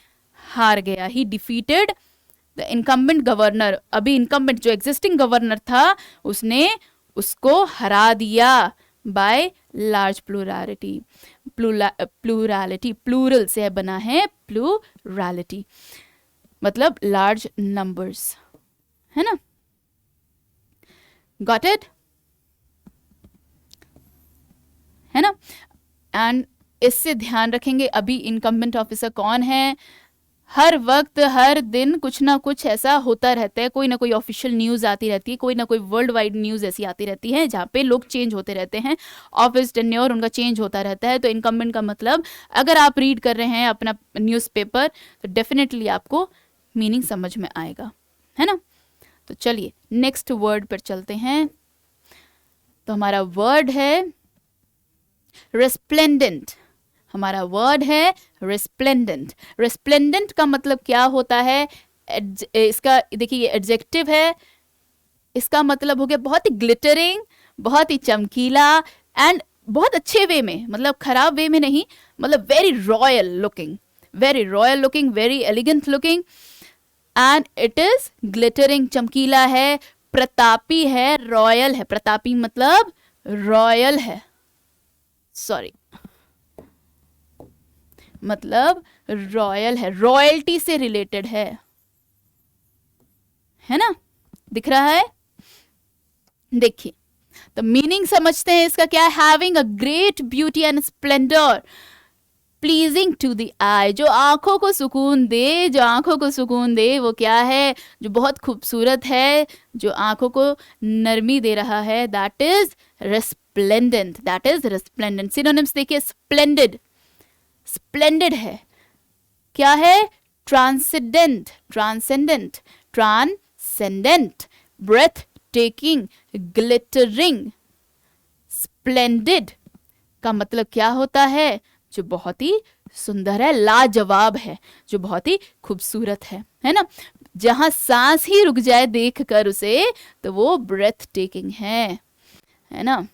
हार गया। He defeated the incumbent governor, अभी इनकम्बेंट जो एग्जिस्टिंग गवर्नर था उसने उसको हरा दिया by large plurality. Plurality plural से बना है, प्लूरलिटी मतलब लार्ज नंबर्स, है ना। गॉट इट, है ना। एंड इससे ध्यान रखेंगे अभी इनकम्बेंट ऑफिसर कौन है। हर वक्त हर दिन कुछ ना कुछ ऐसा होता रहता है, कोई ना कोई ऑफिशियल न्यूज़ आती रहती है, कोई ना कोई वर्ल्ड वाइड न्यूज़ ऐसी आती रहती है जहाँ पे लोग चेंज होते रहते हैं, ऑफिस टेन्योर उनका चेंज होता रहता है। तो इनकम्बेंट का मतलब, अगर आप रीड कर रहे हैं अपना न्यूज़पेपर तो डेफिनेटली आपको मीनिंग समझ में आएगा, है ना। तो चलिए नेक्स्ट वर्ड पर चलते हैं। तो हमारा वर्ड है रिस्प्लेंडेंट। हमारा वर्ड है रिस्प्लेंडेंट। रिस्प्लेंडेंट का मतलब क्या होता है? इसका देखिए, ये एडजेक्टिव है, इसका मतलब हो गया बहुत ही ग्लिटरिंग, बहुत ही चमकीला, एंड बहुत अच्छे वे में, मतलब खराब वे में नहीं, मतलब very royal looking, very royal looking, very elegant looking, and it is glittering, चमकीला है, प्रतापी है, रॉयल है। प्रतापी मतलब रॉयल है, सॉरी, मतलब रॉयल है, रॉयल्टी से रिलेटेड है ना। दिख रहा है? देखिए, तो मीनिंग समझते हैं इसका क्या है। Having a great beauty and splendour, pleasing to the eye, जो आंखों को सुकून दे, जो आंखों को सुकून दे, वो क्या है, जो बहुत खूबसूरत है, जो आंखों को नरमी दे रहा है, that is resplendent, that is resplendent. Synonyms देखिए, स्प्लेंडेड, स्प्लेंडेड है, क्या है, transcendent, transcendent, transcendent, breathtaking, glittering. Splendid का मतलब क्या होता है, जो बहुत ही सुंदर है, लाजवाब है, जो बहुत ही खूबसूरत है ना। जहां सांस ही रुक जाए देखकर उसे, तो वो ब्रेथ टेकिंग है ना।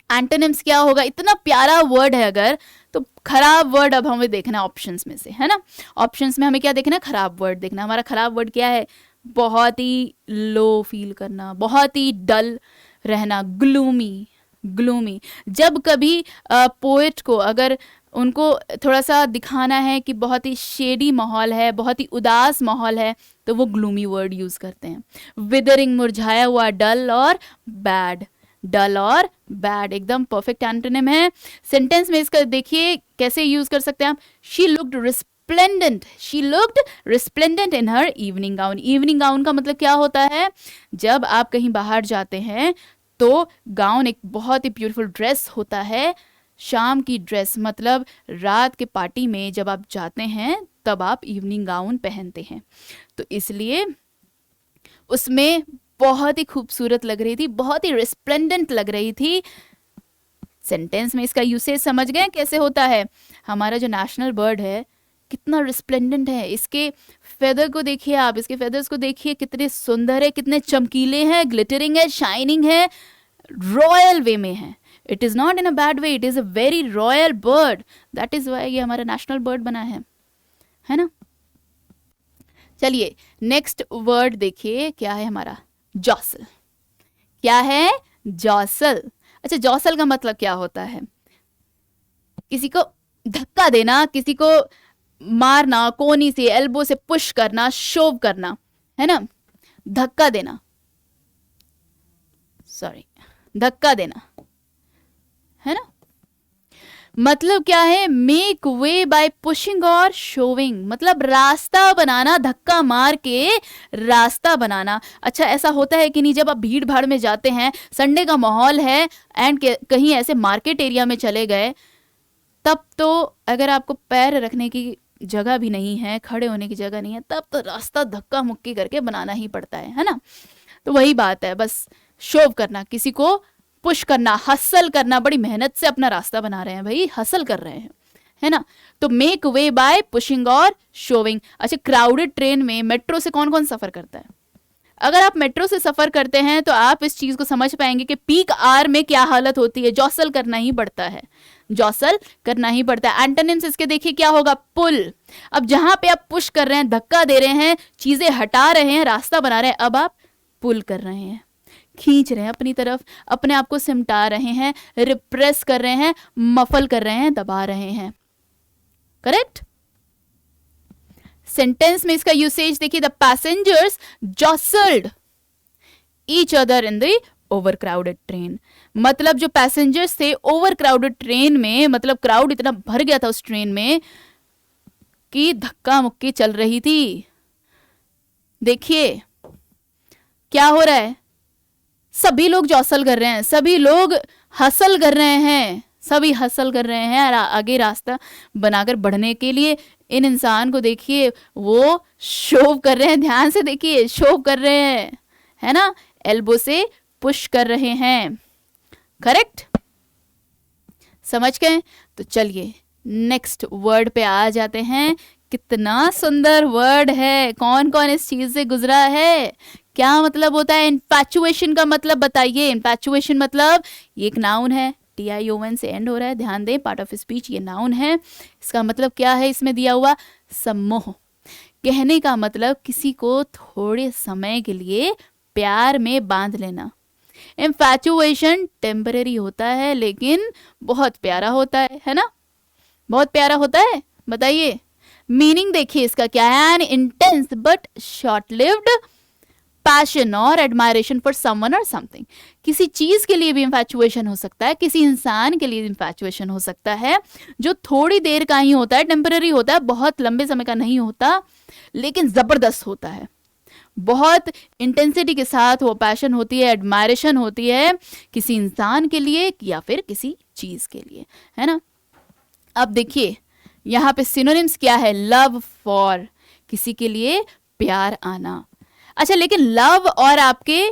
एंटोनिम्स क्या होगा, इतना प्यारा वर्ड है अगर, तो खराब वर्ड अब हमें देखना है ऑप्शंस में से, है ना। ऑप्शंस में हमें क्या देखना है, खराब वर्ड देखना। हमारा खराब वर्ड क्या है, बहुत ही लो फील करना, बहुत ही डल रहना, ग्लूमी, ग्लूमी। जब कभी पोएट को अगर उनको थोड़ा सा दिखाना है कि बहुत ही शेडी माहौल है, बहुत ही उदास माहौल है, तो वो ग्लूमी वर्ड यूज करते हैं। विदरिंग, मुरझाया हुआ, डल और बैड, डल और बैड एकदम परफेक्ट एंटोनिम है। सेंटेंस में इसका देखिए कैसे यूज कर सकते हैं आप, she looked resplendent, she looked resplendent in her evening gown. Evening gown का मतलब क्या होता है, जब आप कहीं बाहर जाते हैं तो गाउन एक बहुत ही ब्यूटीफुल ड्रेस होता है, शाम की ड्रेस, मतलब रात के पार्टी में जब आप जाते हैं तब आप इवनिंग गाउन पहनते हैं, तो इसलिए उसमें बहुत ही खूबसूरत लग रही थी, बहुत ही रिस्प्लेंडेंट लग रही थी। सेंटेंस में इसका यूसेज समझ गए कैसे होता है। हमारा जो नेशनल बर्ड है कितना रिस्प्लेंडेंट है, इसके फेदर को देखिए आप, इसके फेदर्स को देखिए कितने सुंदर है, कितने चमकीले हैं, ग्लिटरिंग है, शाइनिंग है, रॉयल वे में है। It is not in a bad way, it is a very royal bird, that is why ये हमारा नेशनल बर्ड बना है ना। चलिए नेक्स्ट वर्ड देखिए, क्या है हमारा, जॉसल। क्या है, जॉसल। अच्छा, जॉसल का मतलब क्या होता है, किसी को धक्का देना, किसी को मारना, कोनी से, एल्बो से पुश करना, शोव करना, है ना, धक्का देना, सॉरी, धक्का देना, है ना। मतलब क्या है, मेक वे बाय पुशिंग और शोविंग, मतलब रास्ता बनाना, धक्का मार के रास्ता बनाना। अच्छा, ऐसा होता है कि नहीं, जब आप भीड़ भाड़ में जाते हैं, संडे का माहौल है एंड कहीं ऐसे मार्केट एरिया में चले गए, तब तो अगर आपको पैर रखने की जगह भी नहीं है, खड़े होने की जगह नहीं है, तब तो रास्ता धक्का मुक्की करके बनाना ही पड़ता है ना। तो वही बात है, बस शोव करना, किसी को पुश करना, हसल करना, बड़ी मेहनत से अपना रास्ता बना रहे हैं भाई, हसल कर रहे हैं, है ना। तो मेक वे बाय पुशिंग और शोविंग। अच्छा, क्राउडेड ट्रेन में मेट्रो से कौन कौन सफर करता है, अगर आप मेट्रो से सफर करते हैं तो आप इस चीज को समझ पाएंगे कि पीक आवर में क्या हालत होती है, जॉसल करना ही पड़ता है, जॉसल करना ही पड़ता है। एंटोनिम्स इसके देखिए क्या होगा, पुल। अब जहां पे आप पुश कर रहे हैं, धक्का दे रहे हैं, चीजें हटा रहे हैं, रास्ता बना रहे हैं, अब आप पुल कर रहे हैं, खींच रहे हैं अपनी तरफ, अपने आप को सिमटा रहे हैं, रिप्रेस कर रहे हैं, मफल कर रहे हैं, दबा रहे हैं, करेक्ट। सेंटेंस में इसका यूसेज देखिए, the passengers जॉसल्ड each other in the over crowded train. मतलब जो पैसेंजर्स थे ओवर क्राउडेड ट्रेन में, मतलब क्राउड इतना भर गया था उस ट्रेन में कि धक्का मुक्की चल रही थी। देखिए क्या हो रहा है, सभी लोग जॉसल कर रहे हैं, सभी लोग हसल कर रहे हैं, सभी हसल कर रहे हैं आगे रास्ता बनाकर बढ़ने के लिए। इन इंसान को देखिए, वो शोव कर रहे हैं, ध्यान से देखिए, शोव कर रहे हैं, है ना, एल्बो से पुश कर रहे हैं, करेक्ट, समझ गए। तो चलिए नेक्स्ट वर्ड पे आ जाते हैं। कितना सुंदर वर्ड है, कौन कौन इस चीज से गुजरा है, क्या मतलब होता है इन्फैचुएशन का मतलब बताइए। इन्फैचुएशन मतलब ये एक नाउन है, TION से एंड हो रहा है, ध्यान दें, पार्ट ऑफ स्पीच ये नाउन है। इसका मतलब क्या है, इसमें दिया हुआ सम्मोह, कहने का मतलब किसी को थोड़े समय के लिए प्यार में बांध लेना। इन्फैचुएशन टेम्परेरी होता है लेकिन बहुत प्यारा होता है ना, बहुत प्यारा होता है। बताइए मीनिंग देखिए इसका क्या है, N intense but short lived passion और एडमायरेशन फॉर समवन और समथिंग। किसी चीज के लिए भी इन्फैचुएशन हो सकता है, किसी इंसान के लिए इन्फैचुएशन हो सकता है, जो थोड़ी देर का ही होता है, टेम्पररी होता है, बहुत लंबे समय का नहीं होता, लेकिन जबरदस्त होता है। बहुत इंटेंसिटी के साथ वो पैशन होती है, एडमायरेशन होती है किसी इंसान के लिए या फिर किसी चीज के लिए, है ना। अब देखिए यहाँ पे सिनोनिम्स क्या है, लव फॉर, किसी के लिए प्यार आना। अच्छा, लेकिन लव और आपके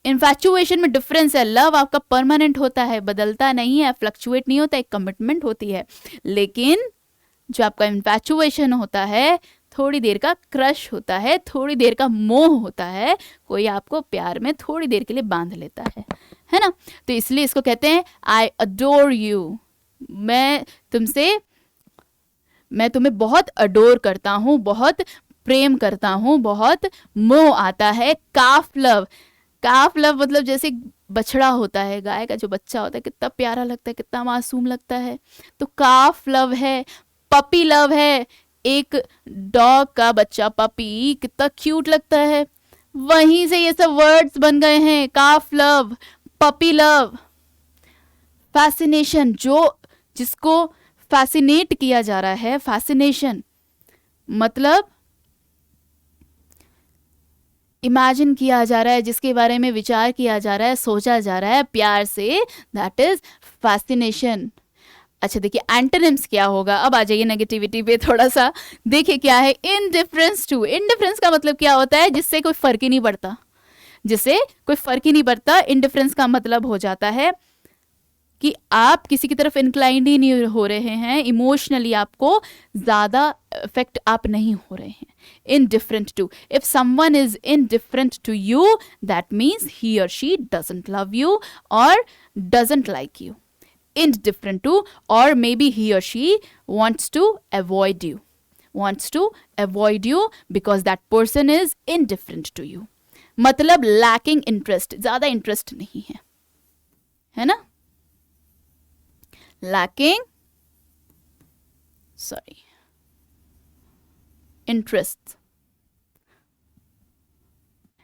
इन्फैचुएशन में डिफरेंस है। लव आपका परमानेंट होता है, बदलता नहीं है, फ्लक्चुएट नहीं होता, एक कमिटमेंट होती है। लेकिन जो आपका इन्फैचुएशन होता है, थोड़ी देर का क्रश होता है, थोड़ी देर का मोह होता है, कोई आपको प्यार में थोड़ी देर के लिए बांध लेता है ना। तो इसलिए इसको कहते हैं आई अडोर यू, मैं तुम्हें बहुत अडोर करता हूँ, बहुत प्रेम करता हूँ, बहुत मोह आता है। काफ लव, काफ लव मतलब जैसे बछड़ा होता है, गाय का जो बच्चा होता है, कितना प्यारा लगता है, कितना मासूम लगता है, तो काफ लव है। पपी लव है, एक डॉग का बच्चा पपी कितना क्यूट लगता है, वहीं से ये सब वर्ड्स बन गए हैं, काफ लव, पपी लव। फैसिनेशन, जो जिसको फैसिनेट किया जा रहा है, फैसिनेशन मतलब इमेजिन किया जा रहा है, जिसके बारे में विचार किया जा रहा है, सोचा जा रहा है प्यार से, दैट इज फैसिनेशन। अच्छा देखिए एंटोनिम्स क्या होगा। अब आ जाइए नेगेटिविटी पे थोड़ा सा, देखिए क्या है, इनडिफरेंस टू। इनडिफरेंस का मतलब क्या होता है, जिससे कोई फर्क ही नहीं पड़ता, जिससे कोई फर्क ही नहीं पड़ता। इनडिफरेंस का मतलब हो जाता है कि आप किसी की तरफ इंक्लाइंड ही नहीं हो रहे हैं, इमोशनली आपको ज्यादा इफेक्ट आप नहीं हो रहे हैं। Indifferent to, if someone is indifferent to you, that means he or she doesn't love you or doesn't like you. Indifferent to, or maybe he or she wants to avoid you, because that person is indifferent to you. मतलब lacking interest, ज्यादा interest नहीं है ना, lacking interest,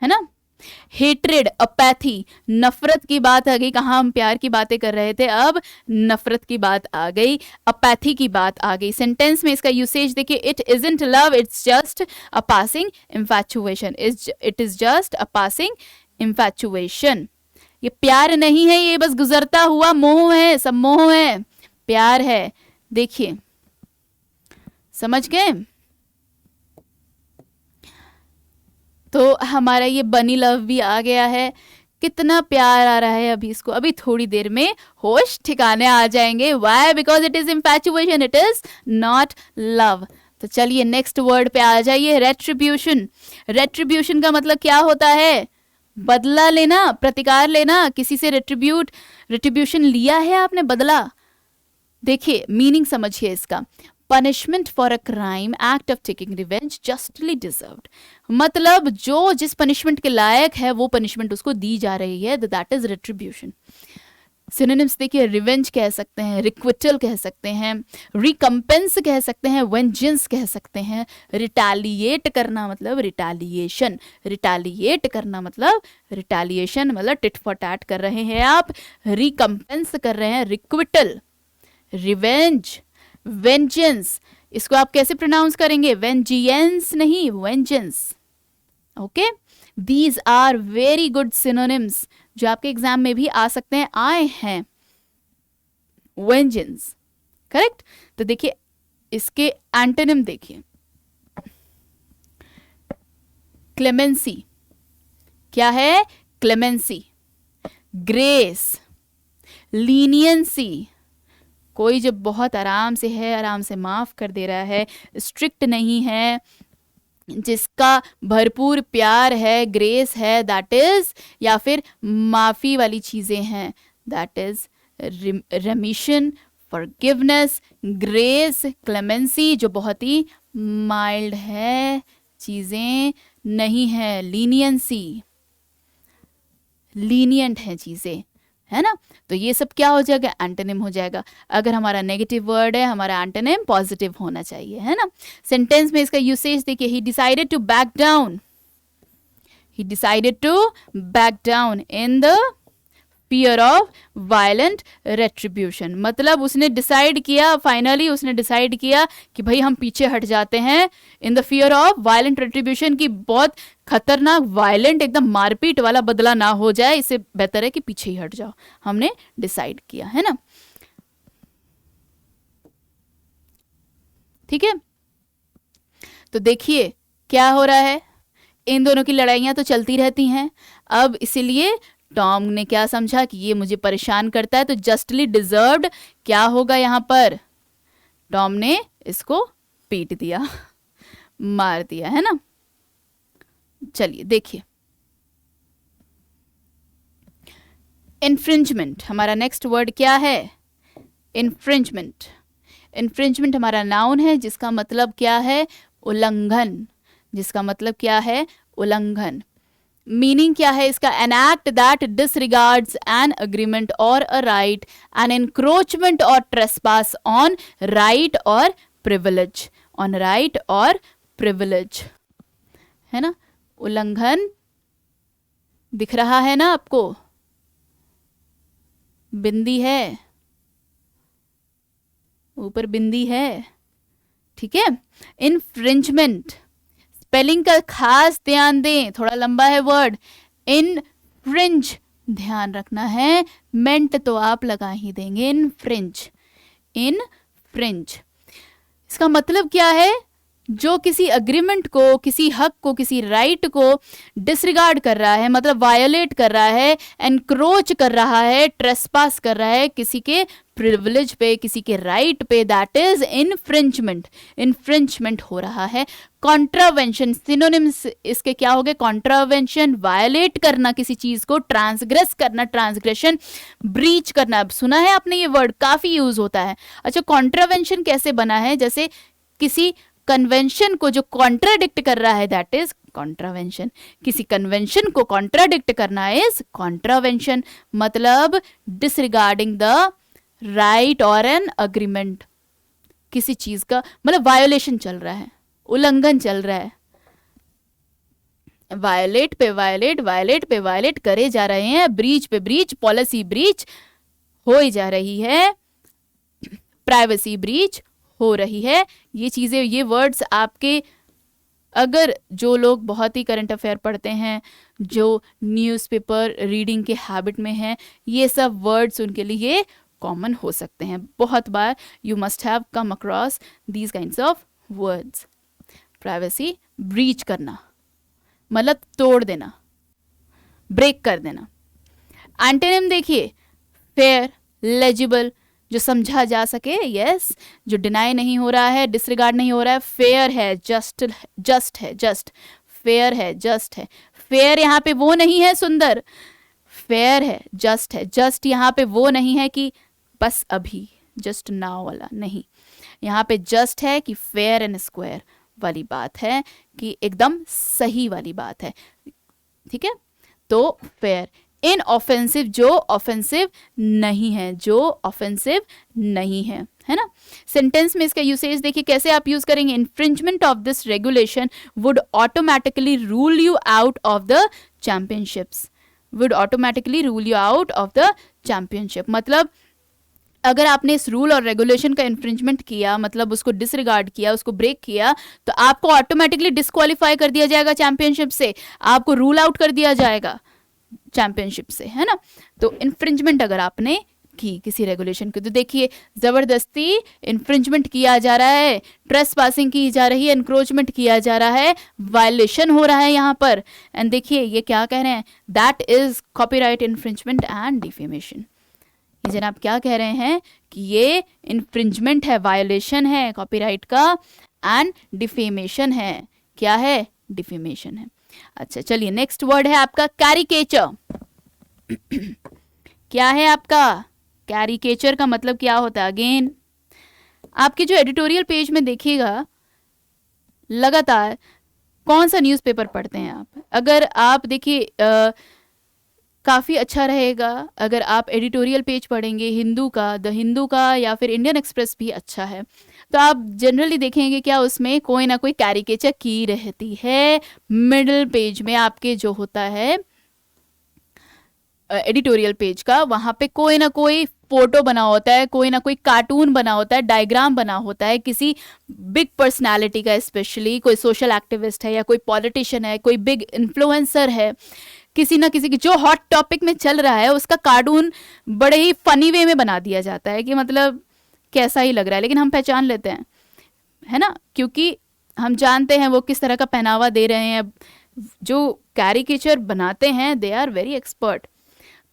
है ना। Hatred, apathy, नफरत की बात आ गई। कहाँ हम प्यार की बातें कर रहे थे, अब नफरत की बात आ गई, अपैथी की बात आ गई। सेंटेंस में इसका यूसेज देखिए, it isn't love, it's just a passing infatuation, it is just a passing infatuation. ये प्यार नहीं है, ये बस गुजरता हुआ मोह है, सब मोह है, प्यार है। देखिए समझ गए। तो हमारा ये बनी लव भी आ गया है, कितना प्यार आ रहा है अभी इसको, अभी थोड़ी देर में होश ठिकाने आ जाएंगे। Why? Because it is infatuation, it is not love. तो चलिए नेक्स्ट वर्ड पे आ जाइए, रेट्रीब्यूशन। रेट्रीब्यूशन का मतलब क्या होता है, बदला लेना, प्रतिकार लेना। किसी से रेट्रीब्यूशन लिया है आपने, बदला। देखिए मीनिंग समझिए इसका, punishment for a crime, act of taking revenge justly deserved. मतलब जो जिस पनिशमेंट के लायक है वो पनिशमेंट उसको दी जा रही है, दैट इज रेट्रीब्यूशन। सिनोनिम्स देखिए, रिवेंज कह सकते हैं, रिक्विटल कह सकते हैं, रिकम्पेंस कह सकते हैं, वेंजेंस कह सकते हैं। रिटालिएट करना मतलब रिटालिएशन, रिटालिएट करना मतलब रिटालिएशन, मतलब टिट फॉर टैट कर रहे हैं आप, रिकम्पेंस कर रहे हैं, रिक्विटल, रिवेंज, वेंजेंस। इसको आप कैसे प्रोनाउंस करेंगे, वेंजियंस नहीं, vengeance. Okay, these are very good synonyms जो आपके एग्जाम में भी आ सकते हैं, आए हैं। Vengeance correct. तो देखिए इसके एंटोनिम देखिए, क्लेमेंसी, क्या है, क्लेमेंसी। ग्रेस, लीनियंसी, कोई जब बहुत आराम से है, आराम से माफ कर दे रहा है, स्ट्रिक्ट नहीं है, जिसका भरपूर प्यार है, ग्रेस है, दैट इज, या फिर माफी वाली चीजें हैं, that is रेमिशन, forgiveness, grace, clemency, जो बहुत ही माइल्ड है, चीजें नहीं है, लीनियंसी, लीनियंट है चीजें, है ना। तो ये सब क्या हो जाएगा, एंटोनिम हो जाएगा। अगर हमारा नेगेटिव वर्ड है, हमारा एंटोनिम पॉजिटिव होना चाहिए, है ना। सेंटेंस में इसका यूसेज देखिए, he decided to back down, he decided to back down in the fear of violent retribution. मतलब उसने डिसाइड किया, फाइनली उसने डिसाइड किया कि भाई हम पीछे हट जाते हैं in the fear of violent retribution, की बहुत खतरनाक वायलेंट एकदम मारपीट वाला बदला ना हो जाए, इससे बेहतर है कि पीछे ही हट जाओ, हमने डिसाइड किया है ना. ठीक है, तो देखिए क्या हो रहा है, इन दोनों की लड़ाइयाँ तो चलती रहती हैं. अब इसीलिए टॉम ने क्या समझा कि ये मुझे परेशान करता है, तो जस्टली डिजर्व्ड क्या होगा यहाँ पर, टॉम ने इसको पीट दिया, मार दिया, है ना. चलिए देखिए, इन्फ्रिंजमेंट हमारा नेक्स्ट वर्ड क्या है, इन्फ्रिंजमेंट. इन्फ्रिंजमेंट हमारा नाउन है जिसका मतलब क्या है, उल्लंघन. जिसका मतलब क्या है, उल्लंघन. मीनिंग क्या है इसका, an act that डिसरिगार्ड्स an agreement और अ राइट, एन एनक्रोचमेंट और ट्रेसपास ऑन राइट और प्रिविलेज, ऑन राइट और प्रिविलेज, है ना. उल्लंघन दिख रहा है ना आपको, बिंदी है, ऊपर बिंदी है, ठीक है. इन्फ्रिंजमेंट स्पेलिंग का खास ध्यान दें, थोड़ा लंबा है वर्ड. इनफ्रिंज ध्यान रखना है, मेंट तो आप लगा ही देंगे. इनफ्रिंज, इनफ्रिंज इसका मतलब क्या है, जो किसी अग्रीमेंट को, किसी हक को, किसी राइट को डिसरिगार्ड कर रहा है, मतलब वायोलेट कर रहा है, एनक्रोच कर रहा है, ट्रेसपास कर रहा है किसी के प्रिविलेज पे, किसी के राइट पे, दैट इज इन्फ्रिंजमेंट. इन्फ्रिंजमेंट हो रहा है. कॉन्ट्रावेंशन सिनोनिम्स इसके क्या हो गए, कॉन्ट्रावेंशन वायोलेट करना किसी चीज को, ट्रांसग्रेस करना, ट्रांसग्रेशन, ब्रीच करना. अब सुना है आपने ये वर्ड, काफी यूज होता है. अच्छा, कॉन्ट्रावेंशन कैसे बना है, जैसे किसी कन्वेंशन को जो कॉन्ट्राडिक्ट कर रहा है, दैट इज कॉन्ट्रावेंशन. किसी कन्वेंशन को कॉन्ट्राडिक्ट करना इज कॉन्ट्रावेंशन. मतलब डिसरिगार्डिंग द राइट और एन अग्रीमेंट, किसी चीज का मतलब वायोलेशन चल रहा है, उल्लंघन चल रहा है, वायलेट पे वायलेट, वायलेट पे वायलेट करे जा रहे हैं, ब्रीच पे ब्रीच, पॉलिसी ब्रीच हो ही जा रही है, प्राइवेसी ब्रीच हो रही है. ये चीजें, ये वर्ड्स आपके, अगर जो लोग बहुत ही करंट अफेयर पढ़ते हैं, जो न्यूज़पेपर रीडिंग के हैबिट में हैं, ये सब वर्ड्स उनके लिए कॉमन हो सकते हैं. बहुत बार you must have come across these kinds of words. Privacy breach करना मतलब तोड़ देना, ब्रेक कर देना. एंटोनिम देखिए, फेयर, लेजिबल, जो समझा जा सके, यस, जो डिनाई नहीं हो रहा है, डिसरिगार्ड नहीं हो रहा है, फेयर है, जस्ट है, जस्ट फेयर है, जस्ट है. फेयर यहाँ पे वो नहीं है सुंदर, फेयर है, जस्ट है. जस्ट यहाँ पे वो नहीं है कि बस अभी, जस्ट नाउ वाला नहीं. यहाँ पे जस्ट है कि फेयर एंड स्क्वायर वाली बात है, कि एकदम सही वाली बात है. ठीक है, तो फेयर. इन ऑफेंसिव, जो ऑफेंसिव नहीं है, जो ऑफेंसिव नहीं है, है ना. सेंटेंस में इसका यूसेज देखिए कैसे आप यूज करेंगे. Infringement of this regulation would automatically rule you out of the championships. Would automatically rule you out of the championship मतलब अगर आपने इस रूल और रेगुलेशन का इन्फ्रिंजमेंट किया, मतलब उसको डिसरिगार्ड किया, उसको ब्रेक किया, तो आपको ऑटोमेटिकली डिस्क्वालीफाई कर दिया जाएगा चैंपियनशिप से, आपको रूल आउट कर दिया जाएगा चैंपियनशिप से, है ना. तो इन्फ्रिंजमेंट अगर आपने की किसी रेगुलेशन की, तो देखिए जबरदस्ती इन्फ्रिंजमेंट किया जा रहा है, ट्रेस पासिंग की जा रही है, एनक्रोचमेंट किया जा रहा है, वायलेशन हो रहा है यहाँ पर. एंड देखिए ये क्या कह रहे हैं, that is copyright infringement and defamation. ये जनाब क्या कह रहे हैं कि ये इन्फ्रिंजमेंट है, वायलेशन है कॉपीराइट का, एंड डिफेमेशन है. क्या है, डिफेमेशन है. अच्छा चलिए, नेक्स्ट वर्ड है आपका कैरिकेचर. क्या है आपका कैरिकेचर का मतलब क्या होता है. अगेन आपके जो एडिटोरियल पेज में देखिएगा, लगातार कौन सा न्यूज़पेपर पढ़ते हैं आप. अगर आप देखिए काफ़ी अच्छा रहेगा अगर आप एडिटोरियल पेज पढ़ेंगे हिंदू का, द हिंदू का, या फिर इंडियन एक्सप्रेस भी अच्छा है. तो आप जनरली देखेंगे क्या उसमें कोई ना कोई कैरिकेचर की रहती है। मिडिल पेज में आपके जो होता है एडिटोरियल पेज का, वहां पे कोई ना कोई फोटो बना होता है, कोई ना कोई कार्टून बना होता है, डायग्राम बना होता है किसी बिग पर्सनालिटी का, स्पेशली कोई सोशल एक्टिविस्ट है या कोई पॉलिटिशियन है, कोई बिग इन्फ्लुएंसर है, किसी ना किसी की जो हॉट टॉपिक में चल रहा है उसका कार्टून बड़े ही फनी वे में बना दिया जाता है कि मतलब कैसा ही लग रहा है, लेकिन हम पहचान लेते हैं, है ना, क्योंकि हम जानते हैं वो किस तरह का पहनावा दे रहे हैं। जो कैरिकेचर बनाते हैं दे आर वेरी एक्सपर्ट,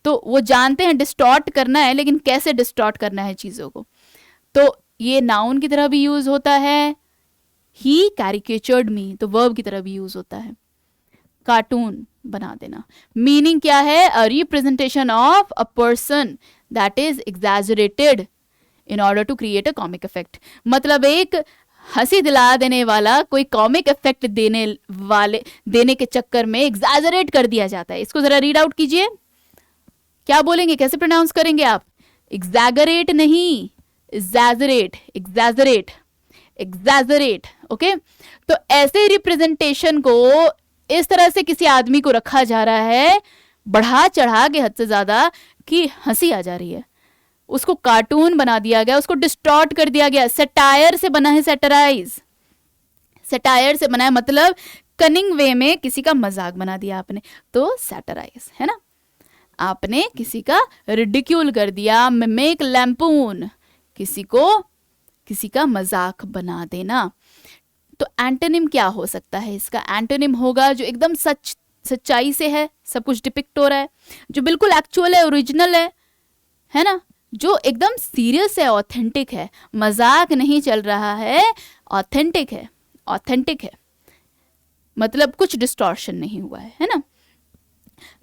तो वो जानते हैं डिस्टॉर्ट करना है, लेकिन कैसे डिस्टॉर्ट करना है चीज़ों को। तो ये नाउन की तरह भी यूज होता है, ही कैरिकेचर्ड मी तो वर्ब की तरह भी यूज होता है, कार्टून बना देना। मीनिंग क्या है? A representation of a person that is exaggerated in order to create a comic effect. मतलब एक हंसी दिला देने वाला कोई कॉमिक इफेक्ट देने के चक्कर में एग्जैजरेट कर दिया जाता है। इसको जरा रीड आउट कीजिए, क्या बोलेंगे, कैसे प्रोनाउंस करेंगे आप? एग्जैगरेट नहीं, एग्जैजरेट, एग्जैजरेट, एग्जैजरेट। ओके, तो ऐसे रिप्रेजेंटेशन को इस तरह से किसी आदमी को रखा जा रहा है बढ़ा चढ़ा के हद से ज्यादा कि हंसी आ जा रही है, उसको कार्टून बना दिया गया, उसको डिस्टॉर्ट कर दिया गया। सटायर से बना है, सेटराइज, सटायर से बना है, मतलब कनिंग वे में किसी का मजाक बना दिया आपने, तो सैटराइज, है ना। आपने किसी का रिडिक्यूल कर दिया, मिमिक, लैम्पून, किसी को किसी का मजाक बना देना। तो एंटोनिम क्या हो सकता है इसका? एंटोनिम होगा जो एकदम सच्चाई से है, सब कुछ डिपिक्ट हो रहा है, जो बिल्कुल एक्चुअल है, ओरिजिनल है ना, जो एकदम सीरियस है, ऑथेंटिक है, मजाक नहीं चल रहा है, ऑथेंटिक है, ऑथेंटिक है, मतलब कुछ डिस्टॉर्शन नहीं हुआ है ना।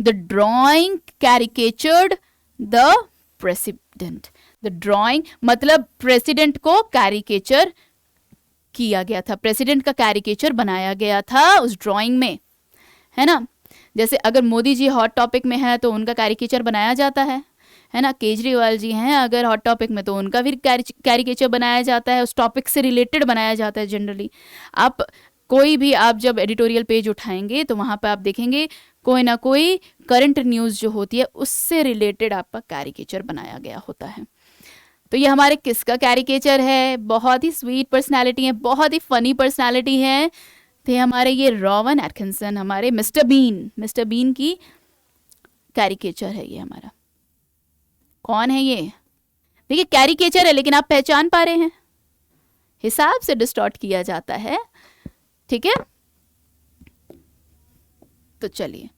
The drawing कैरिकेचर्ड the president. The drawing मतलब प्रेसिडेंट को कैरिकेचर किया गया था, प्रेसिडेंट का कैरिकेचर बनाया गया था उस ड्राइंग में, है ना। जैसे अगर मोदी जी हॉट टॉपिक में है तो उनका कैरिकेचर बनाया जाता है ना। केजरीवाल जी हैं अगर हॉट टॉपिक में तो उनका भी कैरिकेचर बनाया जाता है, उस टॉपिक से रिलेटेड बनाया जाता है। जनरली आप कोई भी आप जब एडिटोरियल पेज उठाएंगे तो वहाँ पर आप देखेंगे कोई ना कोई करंट न्यूज़ जो होती है उससे रिलेटेड आपका कैरिकेचर बनाया गया होता है। तो ये हमारे किसका कैरिकेचर है? बहुत ही स्वीट पर्सनालिटी है, बहुत ही फनी पर्सनालिटी है, थे हमारे ये रॉवन एटकिंसन, हमारे मिस्टर बीन की कैरिकेचर है ये हमारा। कौन है ये? देखिए कैरिकेचर है लेकिन आप पहचान पा रहे हैं, हिसाब से डिस्टॉर्ट किया जाता है, ठीक है। तो चलिए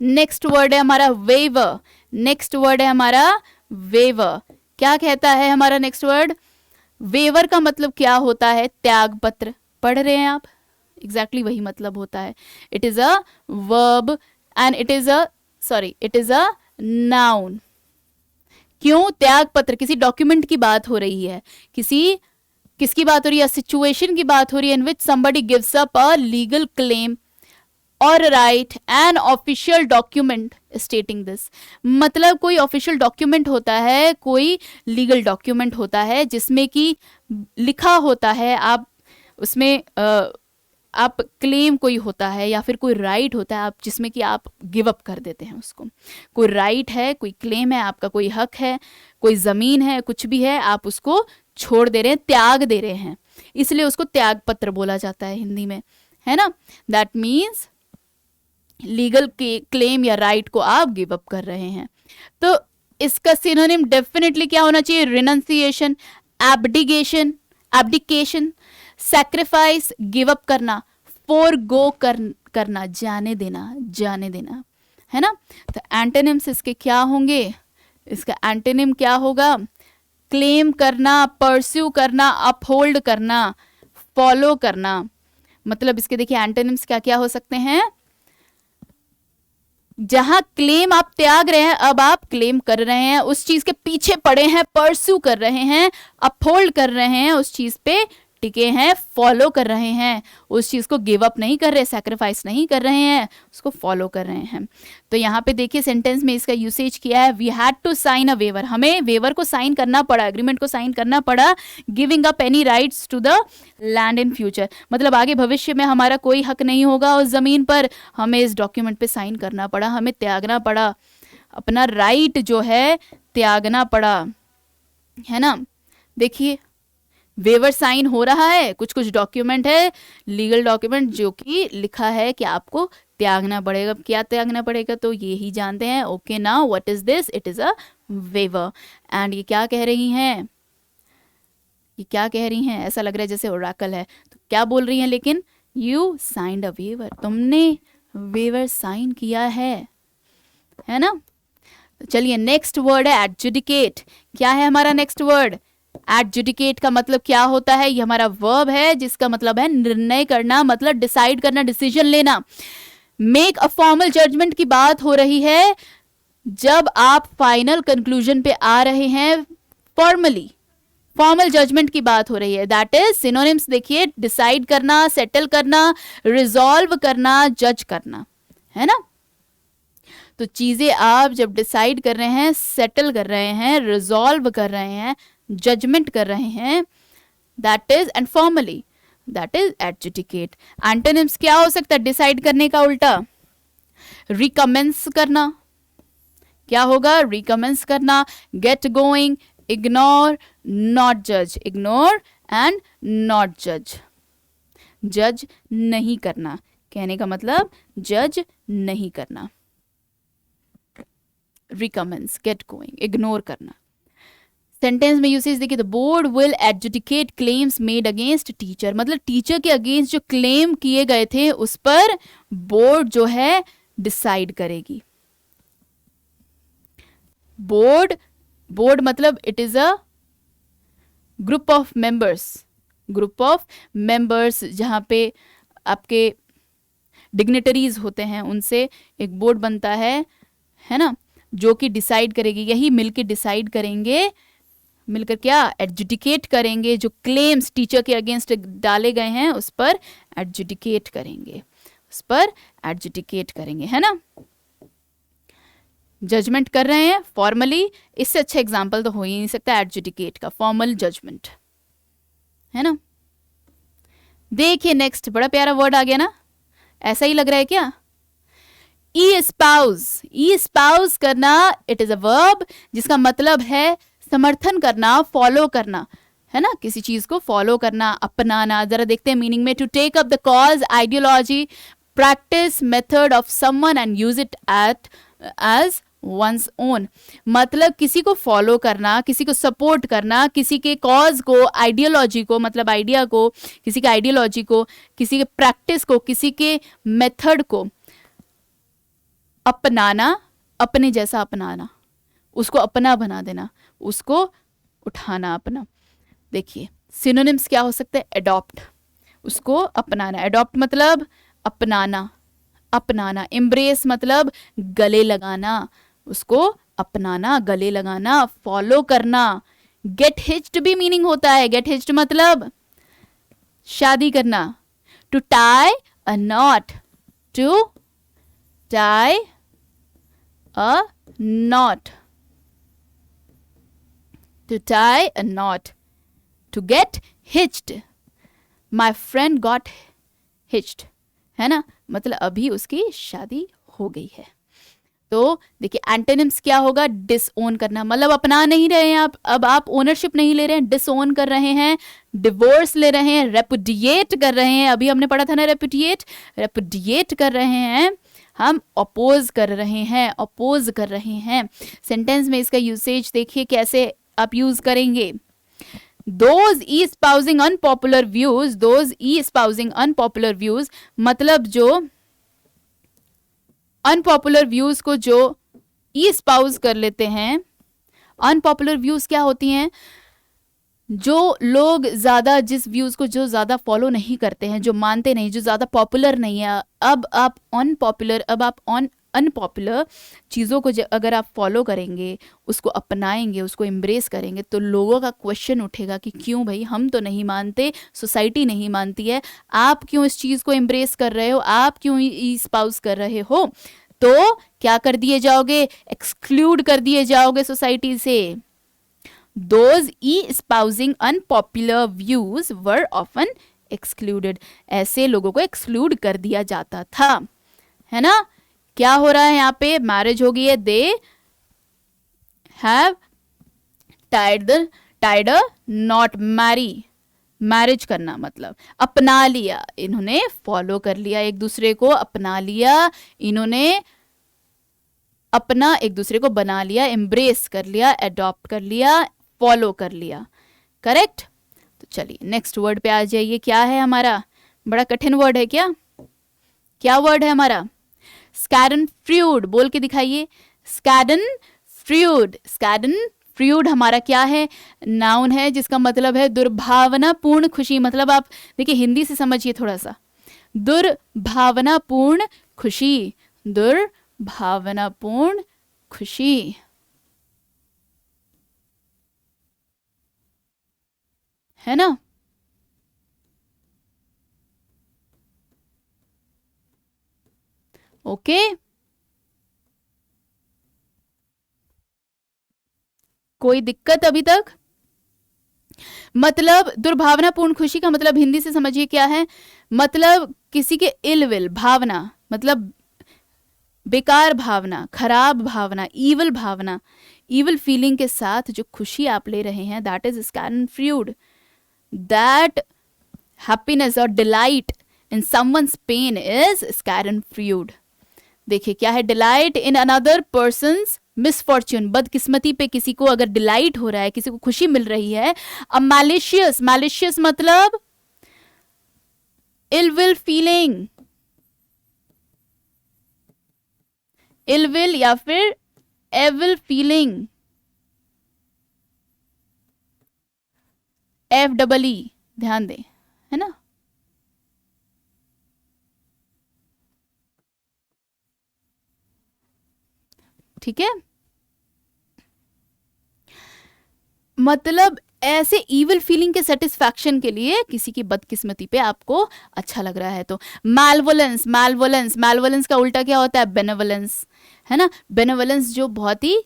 नेक्स्ट वर्ड है हमारा वेवर। नेक्स्ट वर्ड है हमारा वेवर। क्या कहता है हमारा नेक्स्ट वर्ड? वेवर का मतलब क्या होता है? त्याग पत्र। पढ़ रहे हैं आप? एग्जैक्टली वही मतलब होता है। It is a verb and it is a noun. क्यों त्याग पत्र? किसी डॉक्यूमेंट की बात हो रही है, किसकी बात हो रही है? सिचुएशन की बात हो रही है इन विच somebody gives up a legal claim or write an official document stating this। मतलब कोई ऑफिशियल डॉक्यूमेंट होता है, कोई लीगल डॉक्यूमेंट होता है जिसमें कि लिखा होता है, आप उसमें आप क्लेम कोई होता है या फिर कोई राइट होता है आप जिसमें कि आप गिव अप कर देते हैं उसको। कोई राइट है, कोई क्लेम है, आपका कोई हक है, कोई ज़मीन है, कुछ भी है, आप उसको छोड़ दे रहे हैं, त्याग दे रहे हैं, इसलिए उसको त्याग पत्र बोला जाता है हिंदी में, है ना। दैट मीन्स लीगल क्लेम या राइट को आप गिव अप कर रहे हैं। तो इसका सिनोनिम डेफिनेटली क्या होना चाहिए? Renunciation, abdication, sacrifice, give up करना, फोरगो करना, जाने देना, है ना। तो एंटोनिम्स इसके क्या होंगे? इसका एंटोनिम क्या होगा? क्लेम करना, परस्यू करना, अपहोल्ड करना, फॉलो करना। मतलब इसके देखिए एंटोनिम्स क्या क्या हो सकते हैं। जहां क्लेम आप त्याग रहे हैं, अब आप क्लेम कर रहे हैं, उस चीज के पीछे पड़े हैं, परस्यू कर रहे हैं, अपहोल्ड कर रहे हैं, उस चीज पे टिके हैं, फॉलो कर रहे हैं, उस चीज को गिव अप नहीं कर रहे, सैक्रिफाइस नहीं कर रहे हैं, उसको फॉलो कर रहे हैं। तो यहाँ पे देखिए सेंटेंस में इसका यूसेज किया है, we had to sign a waiver, हमें वेवर को साइन करना पड़ा, एग्रीमेंट को साइन करना पड़ा, giving up any rights to the land in future, मतलब आगे भविष्य में हमारा कोई हक नहीं होगा उस जमीन पर, हमें इस डॉक्यूमेंट पे साइन करना पड़ा, हमें त्यागना पड़ा, अपना राइट जो है त्यागना पड़ा, है ना। देखिए वेवर साइन हो रहा है, कुछ कुछ डॉक्यूमेंट है, लीगल डॉक्यूमेंट, जो कि लिखा है कि आपको त्यागना पड़ेगा। क्या त्यागना पड़ेगा तो ये ही जानते हैं। Okay now what is this, it is a waiver. And ये क्या कह रही हैं, ये क्या कह रही हैं, ऐसा लग रहा है जैसे ओरेकल है, तो क्या बोल रही हैं, लेकिन यू साइंड अ वेवर, तुमने वेवर साइन किया है ना। तो चलिए नेक्स्ट वर्ड है एडजुडिकेट। क्या है हमारा नेक्स्ट वर्ड, एडजुडिकेट का मतलब क्या होता है, ये हमारा वर्ब है जिसका मतलब है निर्णय करना, मतलब डिसाइड करना, डिसीजन लेना। मेक अ फॉर्मल जजमेंट की बात हो रही है, जब आप फाइनल कंक्लूजन पे आ रहे हैं, फॉर्मली फॉर्मल जजमेंट की बात हो रही है। दैट इज सिनोनिम्स देखिए, डिसाइड करना, सेटल करना, रिजॉल्व करना, जज करना, है ना। तो चीजें आप जब डिसाइड कर रहे हैं, सेटल कर रहे हैं, रिजॉल्व कर रहे हैं, जजमेंट कर रहे हैं, that is, and formally, that is adjudicate. Antonyms क्या हो सकता है डिसाइड करने का उल्टा, रिकमेंस करना, क्या होगा, रिकमेंस करना, गेट गोइंग, इग्नोर, नॉट जज, इग्नोर एंड नॉट जज, जज नहीं करना, कहने का मतलब जज नहीं करना, रिकमेंस, गेट गोइंग, इग्नोर करना। सेंटेंस में यूसेज देखिए, the board will adjudicate claims made against teacher, मतलब टीचर के अगेंस्ट जो क्लेम किए गए थे उस पर बोर्ड जो है डिसाइड करेगी। बोर्ड, बोर्ड मतलब it is a group of members, group of members, जहां पे आपके डिग्नेटरीज होते हैं, उनसे एक बोर्ड बनता है ना, जो कि डिसाइड करेगी, यही मिलकर डिसाइड करेंगे, मिलकर क्या एडजुडिकेट करेंगे, जो क्लेम्स टीचर के अगेंस्ट डाले गए हैं उस पर एडजुडिकेट करेंगे, उस पर एडजुडिकेट करेंगे, है ना। जजमेंट कर रहे हैं फॉर्मली, इससे अच्छा एग्जांपल तो हो ही नहीं सकता एडजुडिकेट का, फॉर्मल जजमेंट, है ना। देखिए नेक्स्ट, बड़ा प्यारा वर्ड आ गया ना, ऐसा ही लग रहा है क्या, ई स्पाउस। ई स्पाउस करना, इट इज अ वर्ब जिसका मतलब है समर्थन करना, फॉलो करना, है ना, किसी चीज को फॉलो करना, अपनाना। जरा देखते हैं मीनिंग में, to take up the cause, ideology, practice, method of someone and use it as one's own, मतलब किसी को फॉलो करना, किसी को सपोर्ट करना, किसी के कॉज को, आइडियोलॉजी को, मतलब आइडिया को, किसी के आइडियोलॉजी को, किसी के प्रैक्टिस को, किसी के मेथड को अपनाना, अपने जैसा अपनाना, उसको अपना बना देना, उसको उठाना अपना। देखिए सिनोनिम्स क्या हो सकते हैं, एडॉप्ट, उसको अपनाना, एडॉप्ट मतलब अपनाना, अपनाना। एम्ब्रेस मतलब गले लगाना, उसको अपनाना, गले लगाना, फॉलो करना। गेट हिच्ड भी मीनिंग होता है, गेट हिच्ड मतलब शादी करना। To tie a knot, to tie a knot, to tie a knot, to get hitched, my friend got hitched, है ना, मतलब अभी उसकी शादी हो गई है। तो देखिए एंटोनिम्स क्या होगा, डिसओन करना, मतलब अपना नहीं रहे हैं आप, अब आप ओनरशिप नहीं ले रहे हैं, डिसओन कर रहे हैं, डिवोर्स ले रहे हैं, रेपुडिएट कर रहे हैं, अभी हमने पढ़ा था ना रेपुडिएट, रेपुडिएट कर रहे हैं, हम अपोज कर रहे हैं, अपोज कर रहे हैं। सेंटेंस में इसका यूसेज देखिए कैसे आप यूज करेंगे। Those espousing unpopular views, those espousing unpopular views मतलब जो अनपॉपुलर व्यूज को जो espouse कर लेते हैं। अनपॉपुलर व्यूज क्या होती हैं, जो लोग ज्यादा, जिस व्यूज को जो ज्यादा फॉलो नहीं करते हैं, जो मानते नहीं, जो ज्यादा पॉपुलर नहीं है। अब आप अनपॉपुलर, अब आप अनपॉपुलर चीज़ों को अगर आप फॉलो करेंगे, उसको अपनाएंगे, उसको एम्ब्रेस करेंगे, तो लोगों का क्वेश्चन उठेगा कि क्यों भाई, हम तो नहीं मानते, सोसाइटी नहीं मानती है, आप क्यों इस चीज़ को एम्ब्रेस कर रहे हो, आप क्यों स्पाउस कर रहे हो। तो क्या कर दिए जाओगे, एक्सक्लूड कर दिए जाओगे सोसाइटी से। Those espousing unpopular views were often excluded. ऐसे लोगों को एक्सक्लूड कर दिया जाता था, है ना। क्या हो रहा है यहाँ पे, मैरिज हो गई है, they have Tide not marry, marriage करना मतलब अपना लिया, इन्होंने फॉलो कर लिया, एक दूसरे को अपना लिया, इन्होंने अपना एक दूसरे को बना लिया, एम्ब्रेस कर लिया, एडॉप्ट कर लिया, फॉलो कर लिया। करेक्ट। तो चलिए नेक्स्ट वर्ड पे आ जाइए। क्या है हमारा, बड़ा कठिन वर्ड है क्या, क्या वर्ड है हमारा, स्कैडन फ्रूड, बोल के दिखाइए, स्कैडन फ्रूड। स्कैडन फ्रूड हमारा क्या है, नाउन है जिसका मतलब है दुर्भावनापूर्ण खुशी। मतलब आप देखिए हिंदी से समझिए थोड़ा सा, दुर्भावनापूर्ण खुशी, दुर्भावनापूर्ण खुशी, है ना। ओके, कोई दिक्कत अभी तक। मतलब दुर्भावनापूर्ण खुशी का मतलब हिंदी से समझिए क्या है, मतलब किसी के इल विल भावना, मतलब बेकार भावना, खराब भावना, ईवल भावना, ईवल फीलिंग के साथ जो खुशी आप ले रहे हैं, that is schadenfreude. That happiness और delight in someone's pain is schadenfreude. देखिए क्या है, delight in another person's misfortune, बदकिस्मती पे किसी को अगर डिलाइट हो रहा है, किसी को खुशी मिल रही है। अब मैलिशियस, मैलिशियस मतलब ill will feeling, ill will या फिर एविल फीलिंग, FEE, ध्यान दें, है ना। ठीक है, मतलब ऐसे इविल फीलिंग के सेटिस्फैक्शन के लिए किसी की बदकिस्मती पे आपको अच्छा लग रहा है। तो मैलवोलेंस, मैलवोलेंस, मैलवोलेंस का उल्टा क्या होता है, बेनेवोलेंस, है ना। बेनेवोलेंस जो बहुत ही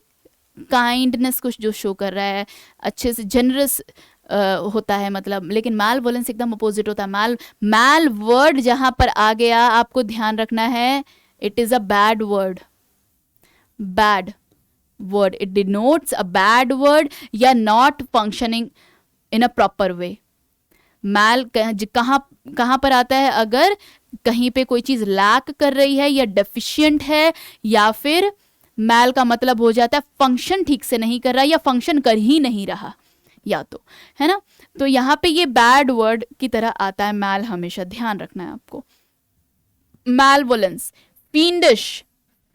काइंडनेस को जो शो कर रहा है, अच्छे से जनरस होता है मतलब, लेकिन मैलवोलेंस एकदम अपोजिट होता है। मैल वर्ड जहां पर आ गया आपको ध्यान रखना है, it is a bad word, bad word, it denotes a bad word या not functioning in a proper way। मैल कहाँ पर आता है, अगर कहीं पे कोई चीज लैक कर रही है या डेफिशिएंट है, या फिर मैल का मतलब हो जाता है फंक्शन ठीक से नहीं कर रहा या फंक्शन कर ही नहीं रहा, या तो, है ना। तो यहाँ पे ये बैड वर्ड की तरह आता है मैल, हमेशा ध्यान रखना है आपको। मैलवोलेंस, फींडिश,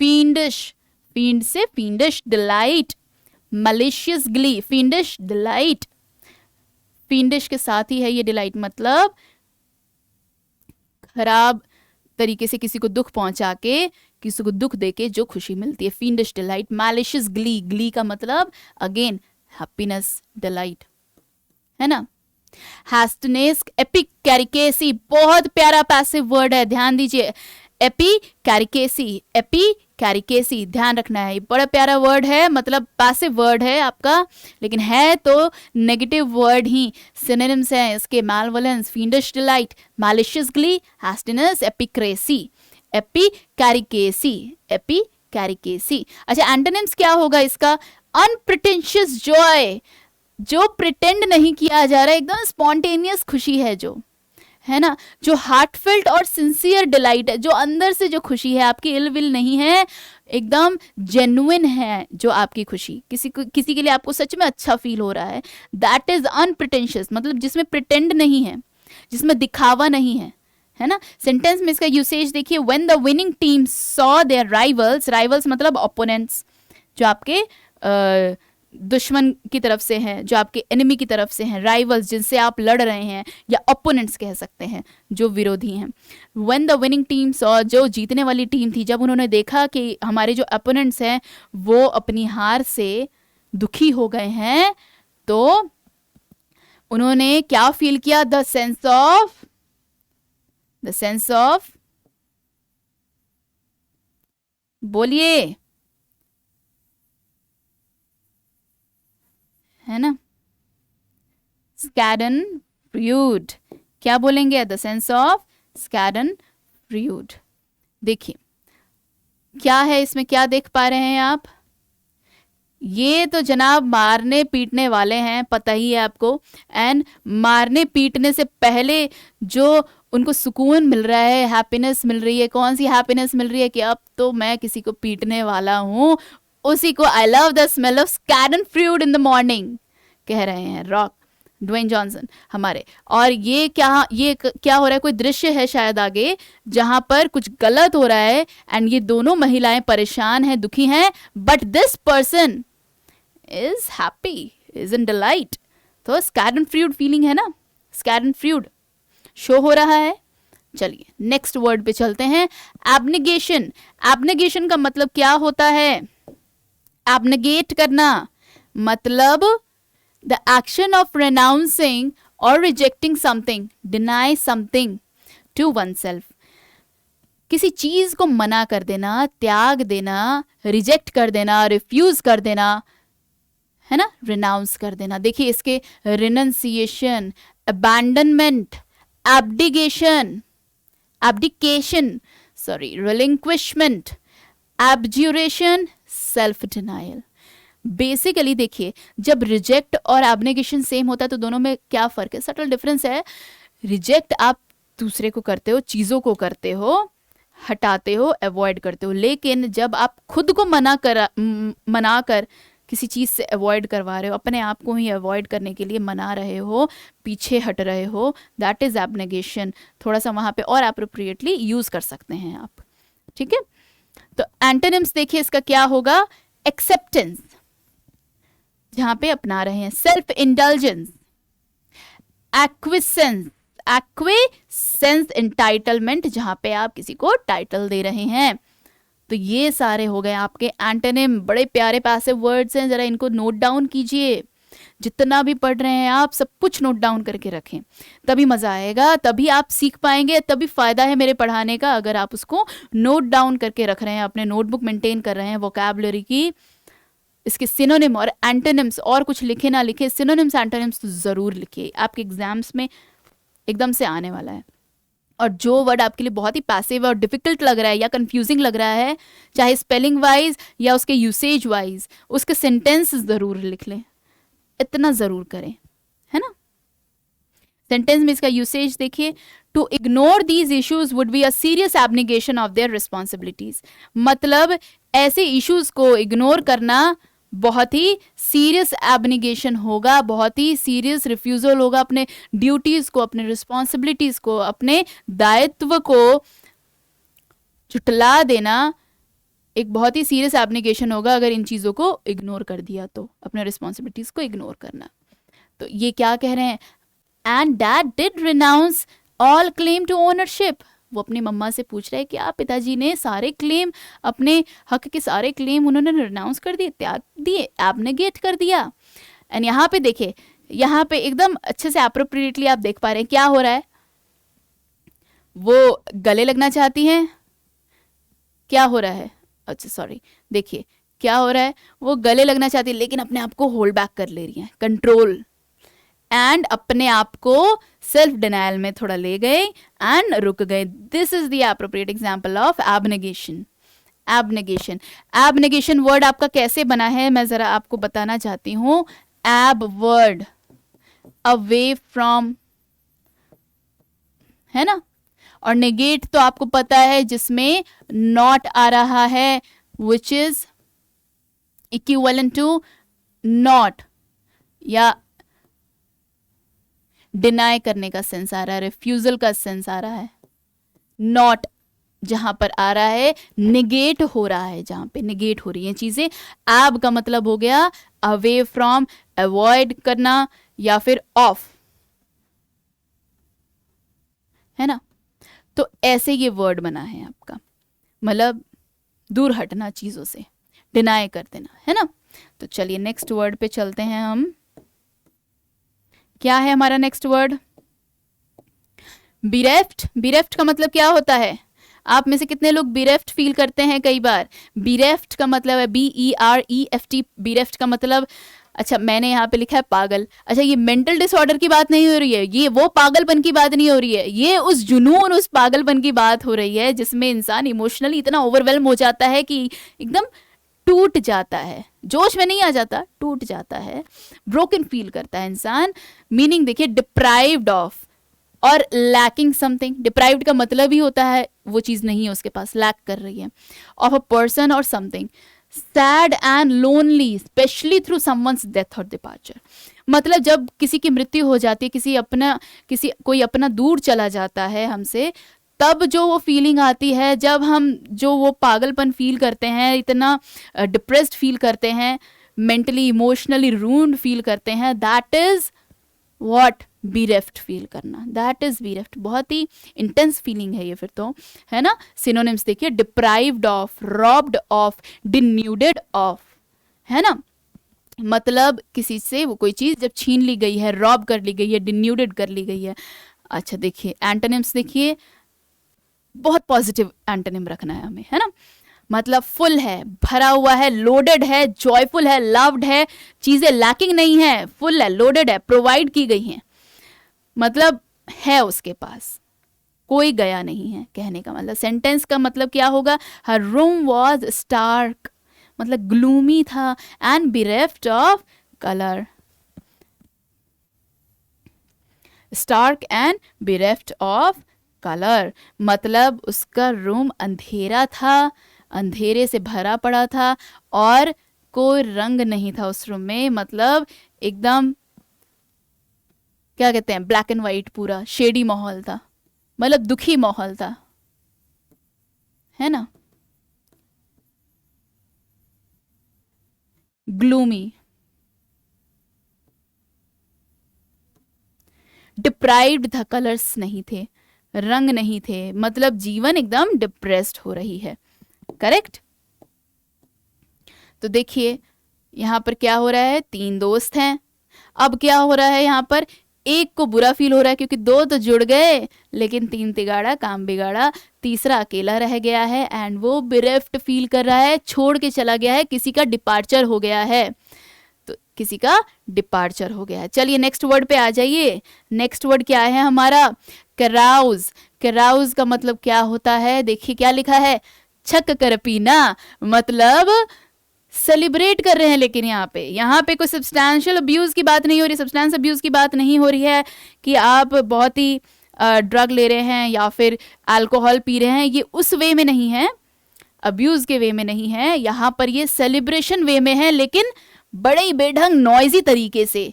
फींडिश, फींड से फींडिश, डिलाइट, मलिशियस ग्ली, फींडिश डिलाइट, फींडिश के साथ ही है ये डिलाइट, मतलब खराब तरीके से किसी को दुख पहुंचा के, किसी को दुख देके जो खुशी मिलती है, फींडिश डिलाइट। मैलिशियस ग्ली, ग्ली का मतलब अगेन हैप्पीनेस, डिलाइट, है ना। हैस्टनेस्क, एपिक कैरिकेसी, बहुत प्यारा पैसिव वर्ड है, ध्यान दीजिए। एपी कैरिकेसी, एपी कैरिकेसी, ध्यान रखना है, ये बड़ा प्यारा वर्ड है, मतलब पैसिव वर्ड है आपका, लेकिन है तो नेगेटिव वर्ड ही। सिनोनिम्स हैं इसके, malevolence, fiendish delight, malicious glee, hastiness, epicaricacy, epicaricacy, epicaricacy. अच्छा एंटोनिम्स क्या होगा इसका, अनप्रिटेंशियस जॉय, जो प्रिटेंड नहीं किया जा रहा है, एकदम स्पॉन्टेनियस खुशी है जो, है ना, जो हार्टफेल्ट और सिंसियर डिलाइट है, जो अंदर से जो खुशी है, आपकी इल विल नहीं है, एकदम जेन्युइन है जो आपकी खुशी, किसी के लिए आपको सच में अच्छा फील हो रहा है, दैट इज अनप्रिटेंशियस, मतलब जिसमें प्रिटेंड नहीं है, जिसमें दिखावा नहीं है ना। सेंटेंस में इसका यूसेज देखिए, when the winning team saw their rivals, rivals मतलब ओपोनेंट्स, जो आपके दुश्मन की तरफ से हैं, जो आपके एनिमी की तरफ से हैं, राइवल्स जिनसे आप लड़ रहे हैं, या ओपोनेंट्स कह सकते हैं, जो विरोधी हैं. व्हेन द विनिंग टीम्स, और जो जीतने वाली टीम थी, जब उन्होंने देखा कि हमारे जो ओपोनेंट्स हैं वो अपनी हार से दुखी हो गए हैं, तो उन्होंने क्या फील किया? द सेंस ऑफ बोलिए, है ना, स्कैडन फ्रूड. क्या बोलेंगे? The sense of schadenfreude. देखिए क्या है इसमें, क्या देख पा रहे हैं आप? ये तो जनाब मारने पीटने वाले हैं, पता ही है आपको. एंड मारने पीटने से पहले जो उनको सुकून मिल रहा है, हैप्पीनेस मिल रही है, कौन सी हैप्पीनेस मिल रही है कि अब तो मैं किसी को पीटने वाला हूँ, उसी को I love the smell of schadenfreude in the morning कह रहे हैं रॉक ड्वेन जॉनसन हमारे. और ये क्या हो रहा है? कोई दृश्य है शायद आगे जहां पर कुछ गलत हो रहा है, एंड ये दोनों महिलाएं परेशान हैं, दुखी हैं, but this person is happy, is in delight. तो स्कैडन फ्रूट फीलिंग है ना, स्कैडन फ्रूट शो हो रहा है. चलिए नेक्स्ट वर्ड पे चलते हैं. एब्नेगेशन. एब्नेगेशन का मतलब क्या होता है? एब्नेगेट करना मतलब द एक्शन ऑफ renouncing और rejecting something, deny something to oneself. किसी चीज को मना कर देना, त्याग देना, रिजेक्ट कर देना, रिफ्यूज कर देना, है ना, रिनाउंस कर देना. देखिए इसके renunciation, abandonment, abdication, relinquishment, abjuration, self denial. Basically देखिए जब रिजेक्ट और एब्नेगेशन सेम होता है तो दोनों में क्या फर्क है? सटल डिफरेंस है. रिजेक्ट आप दूसरे को करते हो, चीज़ों को करते हो, हटाते हो, अवॉइड करते हो. लेकिन जब आप खुद को मना कर किसी चीज़ से अवॉइड करवा रहे हो, अपने आप को ही अवॉइड करने के लिए मना रहे हो, पीछे हट रहे हो, दैट इज़ एब्नेगेशन. थोड़ा सा वहाँ पे और अप्रोप्रिएटली यूज़ कर सकते हैं आप. ठीक है, तो एंटोनिम्स देखिए इसका क्या होगा? एक्सेप्टेंस, जहां पे अपना रहे हैं. सेल्फ इंडल्जेंस, एक्विसेंस एंटाइटलमेंट, जहां पे आप किसी को टाइटल दे रहे हैं. तो ये सारे हो गए आपके एंटोनिम. बड़े प्यारे पैसिव वर्ड्स हैं, जरा इनको नोट डाउन कीजिए. जितना भी पढ़ रहे हैं आप सब कुछ नोट डाउन करके रखें, तभी मजा आएगा, तभी आप सीख पाएंगे, तभी फायदा है मेरे पढ़ाने का. अगर आप उसको नोट डाउन करके रख रहे हैं, अपने नोटबुक मेंटेन कर रहे हैं वोकैबुलरी की, इसके सिनोनिम और एंटोनिम्स, और कुछ लिखे ना लिखे, सिनोनिम्स एंटोनिम्स तो जरूर लिखिए, आपके एग्जाम्स में एकदम से आने वाला है. और जो वर्ड आपके लिए बहुत ही पैसिव और डिफिकल्ट लग रहा है या कंफ्यूजिंग लग रहा है, चाहे स्पेलिंग वाइज या उसके यूसेज वाइज, उसके सेंटेंस जरूर लिख लें, इतना जरूर करें, है ना. सेंटेंस में इसका यूसेज देखिए. To ignore these issues would be a serious abnegation of their responsibilities. मतलब ऐसे इश्यूज को इग्नोर करना बहुत ही सीरियस एब्निगेशन होगा, बहुत ही सीरियस रिफ्यूजल होगा अपने ड्यूटीज को, अपने रिस्पॉन्सिबिलिटीज को, अपने दायित्व को झुटला देना एक बहुत ही सीरियस एब्निगेशन होगा अगर इन चीज़ों को इग्नोर कर दिया तो, अपने रिस्पॉन्सिबिलिटीज को इग्नोर करना. तो ये क्या कह रहे हैं? And dad did renounce all claim to ownership. वो अपनी मम्मा से पूछ रहे हैं कि आप पिताजी ने सारे क्लेम, अपने हक के सारे क्लेम उन्होंने रिनाउंस कर दिए, त्याग दिए, एब्नेगेट कर दिया. एंड यहाँ पे देखिए, यहाँ पे एकदम अच्छे से एप्रोप्रिएटली आप देख पा रहे हैं क्या हो रहा है. वो गले लगना चाहती हैं, क्या हो रहा है? अच्छा सॉरी, देखिए क्या हो रहा है, वो गले लगना चाहती है लेकिन अपने आप को होल्ड बैक कर ले रही हैं, कंट्रोल, एंड अपने आप को सेल्फ डिनायल में थोड़ा ले गए एंड रुक गए. This is the appropriate example of abnegation. Abnegation word आपका कैसे बना है मैं जरा आपको बताना चाहती हूँ. एब वर्ड, अवे फ्रॉम, है ना, और नेगेट तो आपको पता है जिसमें नॉट आ रहा है, which is equivalent to not, या डिनाई करने का सेंस आ रहा है, रिफ्यूजल का सेंस आ रहा है. नॉट जहां पर आ रहा है निगेट हो रहा है, जहां पे निगेट हो रही है चीजें। एब का मतलब हो गया अवे फ्रॉम, अवॉइड करना या फिर ऑफ, है ना। तो ऐसे ये वर्ड बना है आपका, मतलब दूर हटना चीजों से, डिनाई कर देना, है ना। तो चलिए नेक्स्ट वर्ड पे चलते हैं हम। क्या है हमारा नेक्स्ट वर्ड? बिरेफ्ट। बिरेफ्ट का मतलब क्या होता है? आप में से कितने लोग बिरेफ्ट फील करते हैं कई बार? बिरेफ्ट का मतलब है BEREFT। बिरेफ्ट का मतलब, अच्छा मैंने यहाँ पे लिखा है पागल। अच्छा ये मेंटल डिसऑर्डर की बात नहीं हो रही है, ये वो पागलपन की बात नहीं हो रही है, ये उस जुनून, उस पागलपन की बात हो रही है जिसमें इंसान इमोशनली इतना ओवरवेल्म हो जाता है कि एकदम टूट जाता है, जोश में नहीं आ जाता, टूट जाता है, ब्रोकन फील करता है इंसान। मीनिंग देखिए, डिप्राइव्ड ऑफ और लैकिंग समथिंग। डिप्राइव्ड का मतलब ही होता है वो चीज नहीं है उसके पास, लैक कर रही है, ऑफ अ पर्सन और something. Sad and lonely specially through someone's death और डिपार्चर। मतलब जब किसी की मृत्यु हो जाती है, कोई अपना दूर चला जाता है हमसे, तब जो वो फीलिंग आती है, जब हम जो वो पागलपन फील करते हैं, इतना डिप्रेस्ड फील करते हैं, मेंटली इमोशनली रून्ड फील करते हैं, दैट इज व्हाट बीरेफ्ट फील करना, दैट इज बीरेफ्ट। बहुत ही इंटेंस फीलिंग है ये फिर तो, है ना। सिनोनिम्स देखिए, deprived of, robbed of, denuded of, है ना। मतलब किसी से वो कोई चीज जब छीन ली गई है, रॉब कर ली गई है, डिन्यूडेड कर ली गई है। अच्छा देखिए एंटोनिम्स देखिए, बहुत पॉजिटिव एंटोनिम रखना है हमें, है ना। मतलब फुल है, भरा हुआ है, लोडेड है, जॉयफुल है, लव्ड है, चीजें लैकिंग नहीं है, फुल है, लोडेड है, प्रोवाइड की गई हैं, मतलब है उसके पास, कोई गया नहीं है, कहने का मतलब। सेंटेंस का मतलब क्या होगा? हर रूम वॉज स्टार्क, मतलब ग्लूमी था, and bereft of colour. Stark and bereft of colour, मतलब उसका रूम अंधेरा था, अंधेरे से भरा पड़ा था, और कोई रंग नहीं था उस रूम में, मतलब एकदम क्या कहते हैं, ब्लैक एंड वाइट, पूरा शेडी माहौल था, मतलब दुखी माहौल था, है ना। ग्लूमी। डिप्राइव्ड था, कलर्स नहीं थे, रंग नहीं थे, मतलब जीवन एकदम डिप्रेस्ड हो रही है, करेक्ट। तो देखिए यहां पर क्या हो रहा है, 3 दोस्त हैं। अब क्या हो रहा है यहाँ पर, एक को बुरा फील हो रहा है क्योंकि 2 तो जुड़ गए, लेकिन 3 तिगाड़ा काम बिगाड़ा, तीसरा अकेला रह गया है, एंड वो बिरेफ्ट फील कर रहा है, छोड़ के चला गया है, किसी का डिपार्चर हो गया है, तो किसी का डिपार्चर हो गया है। चलिए नेक्स्ट वर्ड पे आ जाइए। नेक्स्ट वर्ड क्या है हमारा? कैराउज। कैराउज का मतलब क्या होता है? देखिए क्या लिखा है, छक कर पीना, मतलब सेलिब्रेट कर रहे हैं। लेकिन यहाँ पे कोई सब्सटैंशियल अब्यूज की बात नहीं हो रही, सब्सटेंस अब्यूज की बात नहीं हो रही है कि आप बहुत ही ड्रग ले रहे हैं या फिर अल्कोहल पी रहे हैं, ये उस वे में नहीं है, अब्यूज के वे में नहीं है, यहाँ पर ये सेलिब्रेशन वे में है, लेकिन बड़े ही बेढंग नॉइजी तरीके से,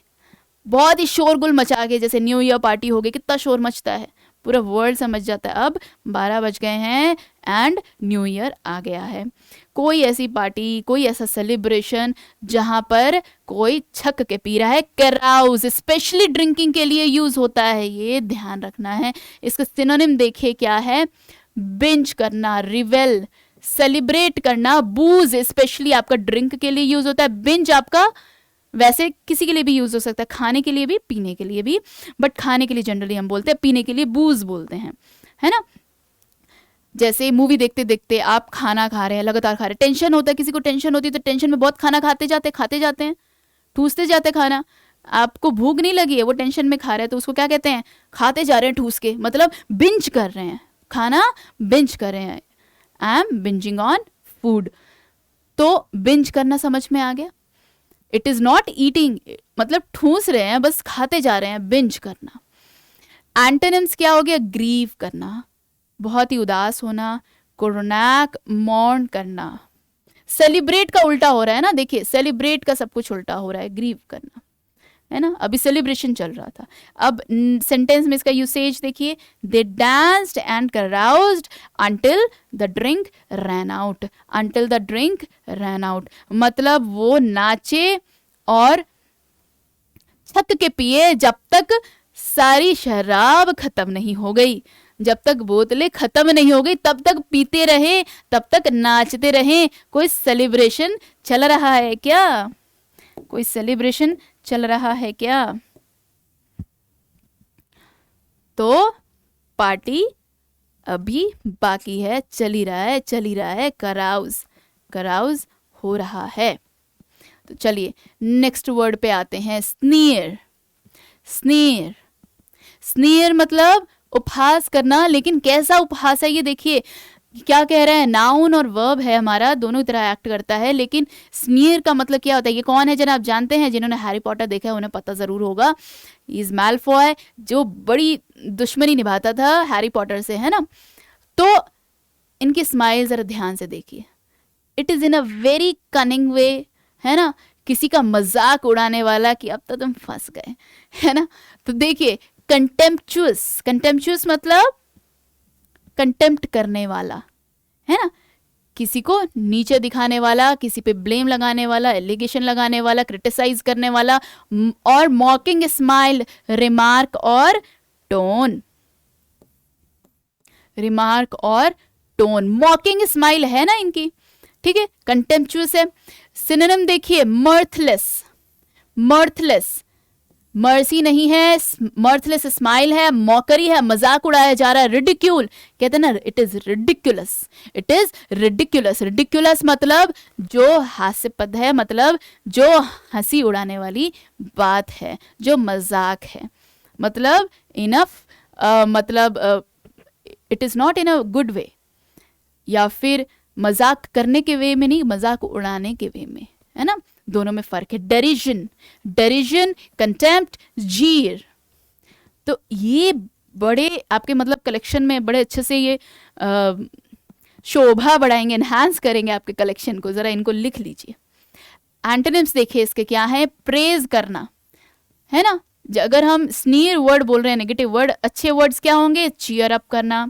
बहुत ही शोरगुल मचा के, जैसे न्यू ईयर पार्टी हो गई, कितना शोर मचता है, पूरा वर्ल्ड समझ जाता है अब 12 बज गए हैं एंड न्यू ईयर आ गया है। कोई ऐसी पार्टी, कोई ऐसा सेलिब्रेशन जहां पर कोई छक के पी रहा है, कैराउज स्पेशली ड्रिंकिंग के लिए यूज होता है, ये ध्यान रखना है। इसका सिनोनिम देखिए क्या है, बिंज करना, रिवेल, सेलिब्रेट करना। बूज स्पेशली आपका ड्रिंक के लिए यूज होता है, बिंज आपका वैसे किसी के लिए भी यूज हो सकता है, खाने के लिए भी, पीने के लिए भी, बट खाने के लिए जनरली हम बोलते हैं, पीने के लिए बूज बोलते हैं, है ना। जैसे मूवी देखते देखते आप खाना खा रहे हैं, लगातार खा रहे हैं, टेंशन होता है, किसी को टेंशन होती है तो टेंशन में बहुत खाना खाते जाते हैं, ठूसते जाते खाना। आपको भूख नहीं लगी है, वो टेंशन में खा रहे हैं, तो उसको क्या कहते हैं, खाते जा रहे हैं ठूस के, मतलब बिंज कर रहे हैं, खाना बिंज कर रहे हैं, I am bingeing on food. तो बिंज करना समझ में आ गया। इट इज नॉट ईटिंग, मतलब ठूस रहे हैं, बस खाते जा रहे हैं, बिंज करना। एंटोनिम्स क्या हो गया, ग्रीव करना, बहुत ही उदास होना, कोरोनाक मॉर्न करना। सेलिब्रेट का उल्टा हो रहा है ना, देखिए सेलिब्रेट का सब कुछ उल्टा हो रहा है, ग्रीव करना, है ना, अभी सेलिब्रेशन चल रहा था। अब सेंटेंस में इसका यूसेज देखिए, they danced and caroused until the drink ran out, until the drink ran out, मतलब वो नाचे और छक के पिए जब तक सारी शराब खत्म नहीं हो गई, जब तक बोतलें खत्म नहीं हो गई तब तक पीते रहे, तब तक नाचते रहे। कोई सेलिब्रेशन चल रहा है क्या? कोई सेलिब्रेशन चल रहा है क्या? तो पार्टी अभी बाकी है, चल ही रहा है, चल ही रहा है, कराउज हो रहा है। तो चलिए नेक्स्ट वर्ड पे आते हैं, स्नीयर। स्नीयर, स्नीयर मतलब उपहास करना, लेकिन कैसा उपहास है ये देखिए, क्या कह रहे हैं, नाउन और वर्ब है हमारा, दोनों तरह एक्ट करता है। लेकिन स्नीयर का मतलब क्या होता है? ये कौन है जनाब, जानते हैं? जिन्होंने हैरी पॉटर देखा है उन्हें पता जरूर होगा। इज मैलफॉय, जो बड़ी दुश्मनी निभाता था हैरी पॉटर से, है ना। तो इनकी स्माइल जरा ध्यान से देखिए, it is in a very cunning way, है ना, किसी का मजाक उड़ाने वाला कि अब तो तुम फंस गए, है ना। तो देखिए कंटेम्पचुअस, कंटेम्पचुअस मतलब कंटेम्प्ट करने वाला, है ना, किसी को नीचे दिखाने वाला, किसी पे ब्लेम लगाने वाला, एलिगेशन लगाने वाला, क्रिटिसाइज करने वाला। और मॉकिंग स्माइल, रिमार्क और टोन, रिमार्क और टोन, मॉकिंग स्माइल है ना इनकी, ठीक है, कंटेम्पचुअस है। सिनोनिम देखिए, मर्थलेस, मर्थलेस, मर्सी नहीं है, मर्थलेस स्माइल है, मॉकरी है, मजाक उड़ाया जा रहा है, रिडिक्यूल, कहते हैं ना, it is ridiculous, it is ridiculous. Ridiculous मतलब जो हास्यपद है, मतलब जो हंसी उड़ाने वाली बात है, जो मजाक है, मतलब इनफ, मतलब it is not in a good way, या फिर मजाक करने के वे में नहीं, मजाक उड़ाने के वे में, है ना, दोनों में फर्क है। डेरिजन, डेरिजन, कंटेम्प्ट, जीर। तो ये बड़े आपके मतलब कलेक्शन में बड़े अच्छे से ये शोभा बढ़ाएंगे, एनहांस करेंगे आपके कलेक्शन को, जरा इनको लिख लीजिए। एंटोनिम्स देखिए इसके क्या है, प्रेज करना, है ना, अगर हम स्नीर वर्ड बोल रहे हैं, नेगेटिव वर्ड, अच्छे वर्ड्स क्या होंगे, चीयर अप करना,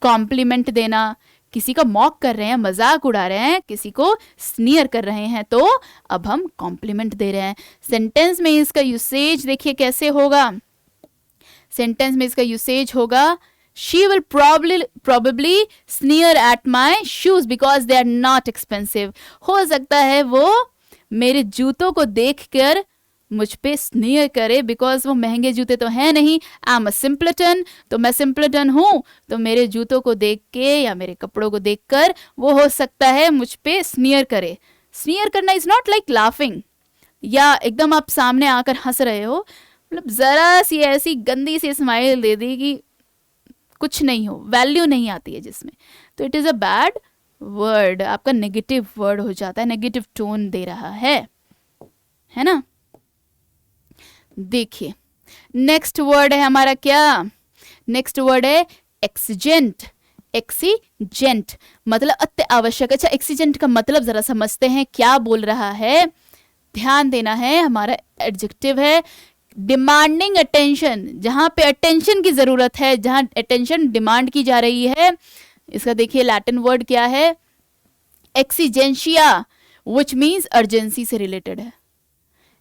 कॉम्प्लीमेंट देना, किसी का मॉक कर रहे हैं, मजाक उड़ा रहे हैं, किसी को स्नीयर कर रहे हैं, तो अब हम कॉम्प्लीमेंट दे रहे हैं। सेंटेंस में इसका यूसेज देखिए कैसे होगा, सेंटेंस में इसका यूसेज होगा, she will probably sneer at my shoes because they are not expensive। हो सकता है वो मेरे जूतों को देखकर मुझ पे स्नीयर करे, बिकॉज वो महंगे जूते तो हैं नहीं। आई एम अ सिंपलटन, तो मैं सिंपलटन हूँ, तो मेरे जूतों को देख के या मेरे कपड़ों को देखकर वो हो सकता है मुझ पे स्नीयर करे। स्नीयर करना इज नॉट लाइक लाफिंग, या एकदम आप सामने आकर हंस रहे हो, मतलब जरा सी ऐसी गंदी सी स्माइल दे दी कि कुछ नहीं हो, वैल्यू नहीं आती है जिसमें, तो it is a bad word, आपका नेगेटिव वर्ड हो जाता है, नेगेटिव टोन दे रहा है ना। देखिए नेक्स्ट वर्ड है हमारा क्या, नेक्स्ट वर्ड है एक्सीजेंट। एक्सीजेंट मतलब अति आवश्यक। अच्छा, एक्सीजेंट का मतलब जरा समझते हैं क्या बोल रहा है, ध्यान देना है। हमारा एडजेक्टिव है डिमांडिंग अटेंशन, जहां पे अटेंशन की जरूरत है, जहां अटेंशन डिमांड की जा रही है। इसका देखिए लैटिन वर्ड क्या है, एक्सीजेंशिया, विच मीन्स अर्जेंसी से रिलेटेड है।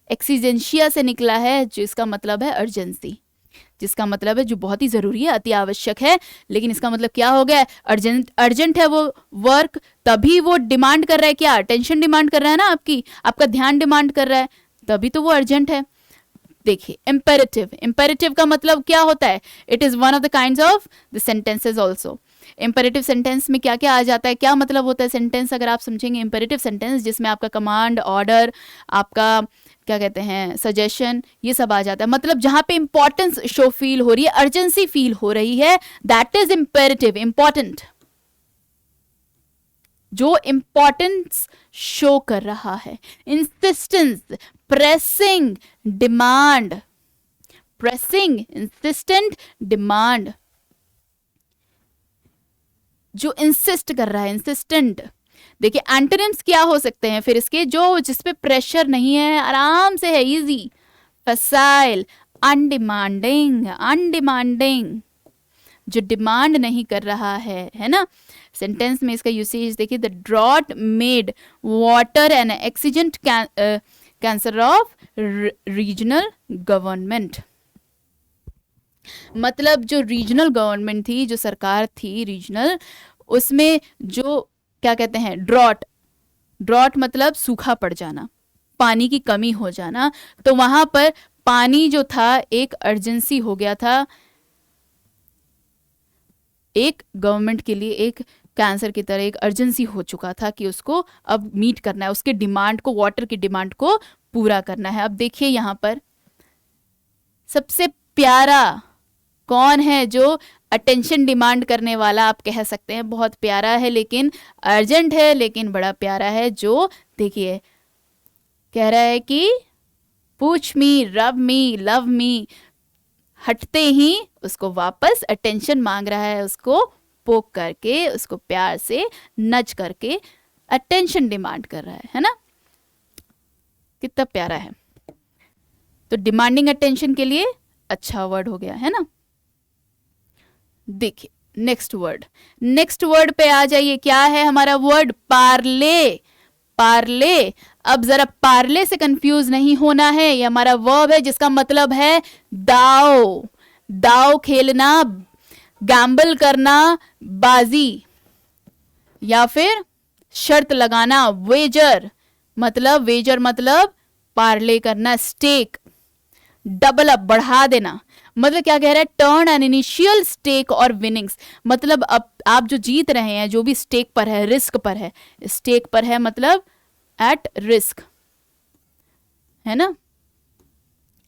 एक्सीजेंशिया से निकला है, जो इसका मतलब है अर्जेंसी, जिसका मतलब है जो बहुत ही जरूरी है, अति आवश्यक है। लेकिन इसका मतलब क्या हो गया, अर्जेंट, अर्जेंट है वो वर्क, तभी वो डिमांड कर रहा है क्या, अटेंशन डिमांड कर रहा है ना, आपका ध्यान डिमांड कर रहा है, तभी तो वो अर्जेंट है। देखिए इम्पेरेटिव, इम्पेरेटिव का मतलब क्या होता है, it is one of the kinds of the sentences also. Imperative sentence में क्या क्या आ जाता है, क्या मतलब होता है सेंटेंस, अगर आप समझेंगे इम्पेरेटिव सेंटेंस, जिसमें आपका कमांड, ऑर्डर, आपका क्या कहते हैं सजेशन, ये सब आ जाता है। मतलब जहां पे इंपॉर्टेंस शो फील हो रही है, अर्जेंसी फील हो रही है, दैट इज इम्पेरेटिव, इंपॉर्टेंट, जो इंपॉर्टेंस शो कर रहा है। Insistence, pressing, demand, pressing, insistent, demand, जो इंसिस्ट कर रहा है, इंसिस्टेंट। देखिए एंटोनिम्स क्या हो सकते हैं फिर इसके, जो जिसपे प्रेशर नहीं है, आराम से है, इजी, फसाइल, अनडिमांडिंग, अनडिमांडिंग, जो डिमांड नहीं कर रहा है ना। सेंटेंस में इसका यूसेज देखिए, the drought made water an exigent concern of regional government. मतलब जो रीजनल गवर्नमेंट थी, जो सरकार थी रीजनल, उसमें जो क्या कहते हैं, ड्रॉट, ड्रॉट मतलब सूखा पड़ जाना, पानी की कमी हो जाना, तो वहां पर पानी जो था एक अर्जेंसी हो गया था, एक गवर्नमेंट के लिए एक कैंसर की तरह एक अर्जेंसी हो चुका था कि उसको अब मीट करना है, उसके डिमांड को, वाटर की डिमांड को पूरा करना है। अब देखिए यहाँ पर सबसे प्यारा कौन है जो अटेंशन डिमांड करने वाला, आप कह सकते हैं बहुत प्यारा है, लेकिन अर्जेंट है, लेकिन बड़ा प्यारा है, जो देखिए कह रहा है कि पूछ मी, रब मी, लव मी, हटते ही उसको वापस अटेंशन मांग रहा है, उसको पोक करके, उसको प्यार से नच करके अटेंशन डिमांड कर रहा है ना। कितना प्यारा है। तो डिमांडिंग अटेंशन के लिए अच्छा वर्ड हो गया है ना। देखिए नेक्स्ट वर्ड, नेक्स्ट वर्ड पे आ जाइए, क्या है हमारा वर्ड, पार्ले, पार्ले। अब जरा पार्ले से कंफ्यूज नहीं होना है, ये हमारा वर्ब है जिसका मतलब है दाव, दाव खेलना, गैम्बल करना, बाजी, या फिर शर्त लगाना, वेजर, मतलब वेजर मतलब पार्ले करना, स्टेक, डबल अप, बढ़ा देना। मतलब क्या कह रहा है, टर्न एन इनिशियल स्टेक और विनिंग्स, मतलब अब आप जो जीत रहे हैं, जो भी स्टेक पर है, रिस्क पर है, स्टेक पर है मतलब एट रिस्क, है ना,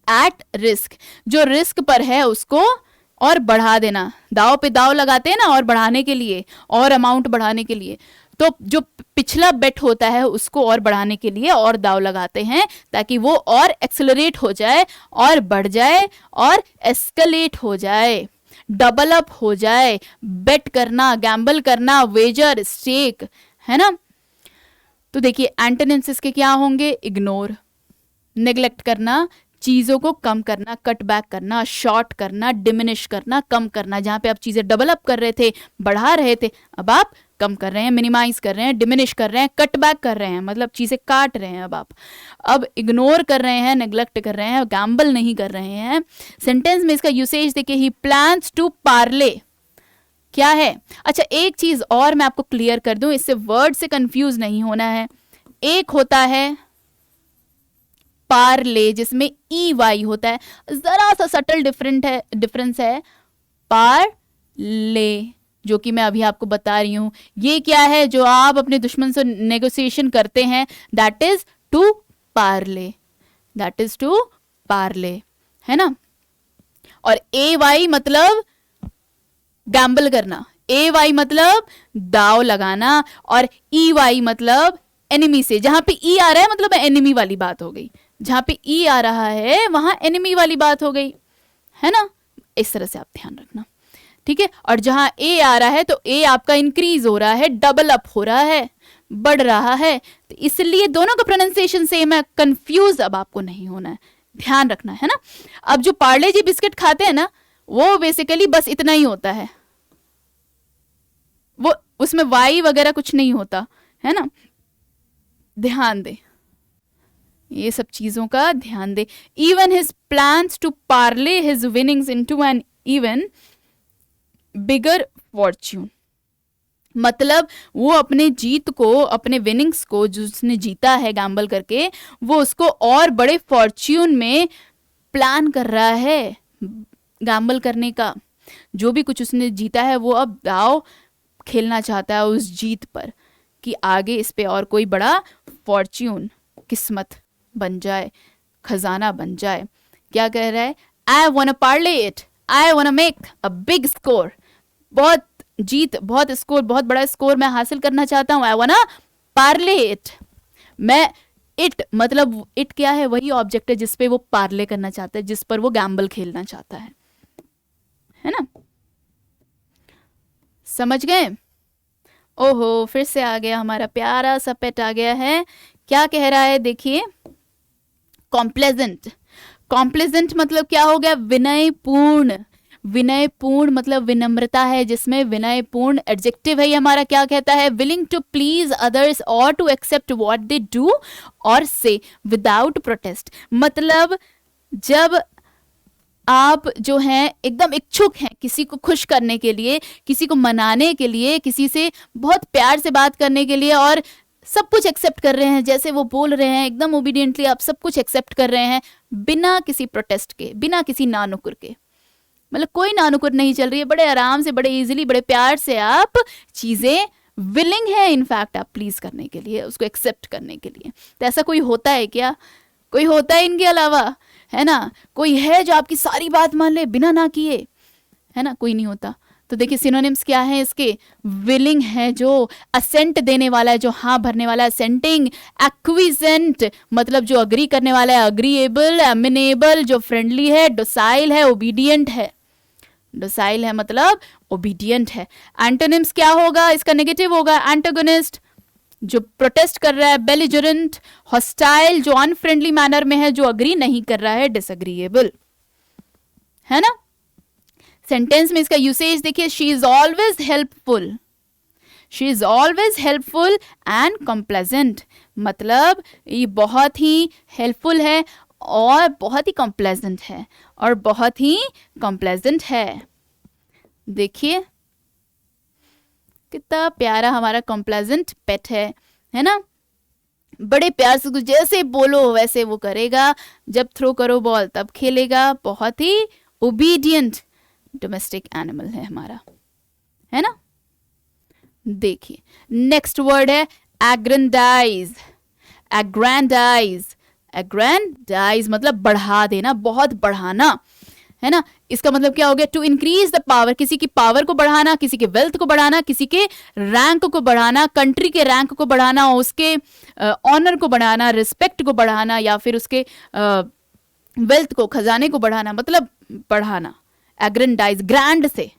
एट रिस्क, जो रिस्क पर है उसको और बढ़ा देना, दाव पे दाव लगाते हैं ना, और बढ़ाने के लिए, और अमाउंट बढ़ाने के लिए, तो जो पिछला बेट होता है उसको और बढ़ाने के लिए और दाव लगाते हैं, ताकि वो और एक्सेलरेट हो जाए, और बढ़ जाए, और एस्केलेट हो जाए, डबल अप हो जाए। बेट करना, गैम्बल करना, वेजर, स्टेक, है ना। तो देखिए एंटोनिम्स इसके क्या होंगे, इग्नोर, नेग्लेक्ट करना, चीज़ों को कम करना, कट बैक करना, शॉर्ट करना, डिमिनिश करना, कम करना। जहाँ पे आप चीज़ें डबल अप कर रहे थे, बढ़ा रहे थे, अब आप कम कर रहे हैं, मिनिमाइज कर रहे हैं, डिमिनिश कर रहे हैं, कट बैक कर रहे हैं, मतलब चीज़ें काट रहे हैं। अब आप अब इग्नोर कर रहे हैं, नेग्लेक्ट कर रहे हैं, गैम्बल नहीं कर रहे हैं। सेंटेंस में इसका यूसेज देखिए, ही प्लान्स टू पार्ले, क्या है। अच्छा एक चीज़ और मैं आपको क्लियर कर दूं, इससे वर्ड से कंफ्यूज नहीं होना है। एक होता है पार्ले जिसमें ई वाई होता है, जरा सा सटल डिफरेंस है पार्ले, जो कि मैं अभी आपको बता रही हूं। ये क्या है, जो आप अपने दुश्मन से नेगोशिएशन करते हैं, that is to parley, that is to parley, है ना। और ए वाई मतलब गैम्बल करना, ए वाई मतलब दाव लगाना, और ई वाई मतलब एनिमी से, जहां पे ई आ रहा है मतलब एनिमी वाली बात हो गई, जहां पे ई आ रहा है वहां एनिमी वाली बात हो गई, है ना। इस तरह से आप ध्यान रखना, ठीक है। और जहां ए आ रहा है तो ए आपका इंक्रीज हो रहा है, डबल अप हो रहा है, बढ़ रहा है, तो इसलिए दोनों का प्रोनाउंसिएशन सेम है। कंफ्यूज अब आपको नहीं होना है, ध्यान रखना है ना। अब जो पार्ले जी बिस्किट खाते हैं ना, वो बेसिकली बस इतना ही होता है, वो उसमें वाई वगैरह कुछ नहीं होता, है ना। ध्यान दे, ये सब चीजों का ध्यान दे। Even his plans to parlay his winnings into an even bigger fortune, मतलब वो अपने जीत को, अपने विनिंग्स को जो उसने जीता है गैम्बल करके, वो उसको और बड़े फॉर्च्यून में प्लान कर रहा है गैम्बल करने का। जो भी कुछ उसने जीता है वो अब दाव खेलना चाहता है उस जीत पर, कि आगे इस पे और कोई बड़ा फॉर्च्यून, किस्मत बन जाए, खजाना बन जाए। क्या कह रहा है, I want Parle it, I want make a big score, बहुत जीत, बहुत स्कोर, बहुत बड़ा स्कोर मैं हासिल करना चाहता हूँ। आई वांट पार्ले इट, मैं इट मतलब इट क्या है, वही ऑब्जेक्ट है जिसपे वो पार्ले करना चाहता है, जिस पर वो गैम्बल खेलना चाहता है ना। समझ गए। ओहो फिर से आ गया हमारा प्यारा सा पेट आ गया है। क्या कह रहा है देखिए, कॉम्प्लेजेंट, कॉम्प्लेजेंट मतलब क्या हो गया, विनयपूर्ण। विनयपूर्ण मतलब विनम्रता है जिसमें, विनयपूर्ण एडजेक्टिव है ये हमारा। क्या कहता है, विलिंग टू प्लीज अदर्स और to accept what they do और से विदाउट प्रोटेस्ट। मतलब जब आप जो हैं एकदम इच्छुक हैं किसी को खुश करने के लिए, किसी को मनाने के लिए, किसी से बहुत प्यार से बात करने के लिए, और सब कुछ एक्सेप्ट कर रहे हैं, जैसे वो बोल रहे हैं एकदम ओबीडियंटली आप सब कुछ एक्सेप्ट कर रहे हैं बिना किसी प्रोटेस्ट के, बिना किसी नानुकुर के। मतलब कोई नानुकुर नहीं चल रही है, बड़े आराम से, बड़े इजीली, बड़े प्यार से आप चीजें विलिंग है इनफैक्ट आप प्लीज करने के लिए, उसको एक्सेप्ट करने के लिए। तो ऐसा कोई होता है क्या, कोई होता है इनके अलावा, है ना? कोई है जो आपकी सारी बात मान ले बिना ना किए, है ना? कोई नहीं होता। तो देखिए सिनोनिम्स क्या है इसके, विलिंग है जो असेंट देने वाला है, जो हाँ भरने वाला है, असेंटिंग। एक्विजेंट मतलब जो अग्री करने वाला है, अग्रीएबल। एमिनेबल जो फ्रेंडली है, डोसाइल है, ओबीडियंट है। डोसाइल है मतलब ओबीडियंट है। एंटोनिम्स क्या होगा, इसका नेगेटिव होगा एंटागोनिस्ट जो प्रोटेस्ट कर रहा है, बेलिजरेंट। हॉस्टाइल जो अनफ्रेंडली मैनर में है, जो अग्री नहीं कर रहा है, डिसएग्रीएबल, है ना? सेंटेंस में इसका यूसेज देखिए, she is always helpful, she is always helpful and complaisant. मतलब ये बहुत ही हेल्पफुल है और बहुत ही कॉम्प्लेजेंट है, और बहुत ही कॉम्प्लेजेंट है। देखिए कितना प्यारा हमारा कॉम्प्लेजेंट पेट है ना? बड़े प्यार से जैसे बोलो वैसे वो करेगा, जब थ्रो करो बॉल तब खेलेगा। बहुत ही ओबीडियंट डोमेस्टिक एनिमल है हमारा, है ना? देखिए नेक्स्ट वर्ड है एग्रेंडाइज। एग्रेंडाइज, एग्रेंडाइज मतलब बढ़ा देना, बहुत बढ़ाना, है ना? इसका मतलब क्या हो गया, टू इंक्रीज द पावर, किसी की पावर को बढ़ाना, किसी के वेल्थ को बढ़ाना, किसी के रैंक को बढ़ाना, कंट्री के रैंक को बढ़ाना, उसके ऑनर को बढ़ाना, रिस्पेक्ट को बढ़ाना, या फिर उसके वेल्थ को, खजाने को बढ़ाना, मतलब बढ़ाना। एग्रेंडाइज, ग्रैंड से,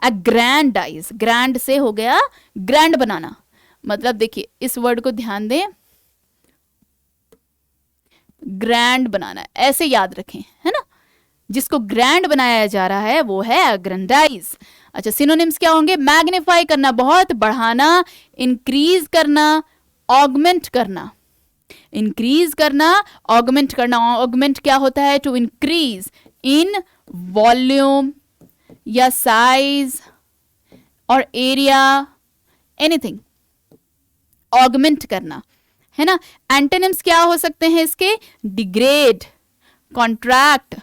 एग्रैंडाइज, ग्रैंड से हो गया ग्रैंड बनाना। मतलब देखिए इस वर्ड को ध्यान दें, ग्रैंड बनाना, ऐसे याद रखें, है ना? जिसको ग्रैंड बनाया जा रहा है वो है एग्रेंडाइज। अच्छा सिनोनिम्स क्या होंगे, मैग्नीफाई करना, बहुत बढ़ाना, इंक्रीज करना, ऑगमेंट करना। इंक्रीज करना, ऑगमेंट करना। ऑगमेंट क्या होता है, टू इंक्रीज इन वॉल्यूम या साइज और एरिया, एनीथिंग, ऑगमेंट करना, है ना? एंटोनिम्स क्या हो सकते हैं इसके, डिग्रेड, कॉन्ट्रैक्ट,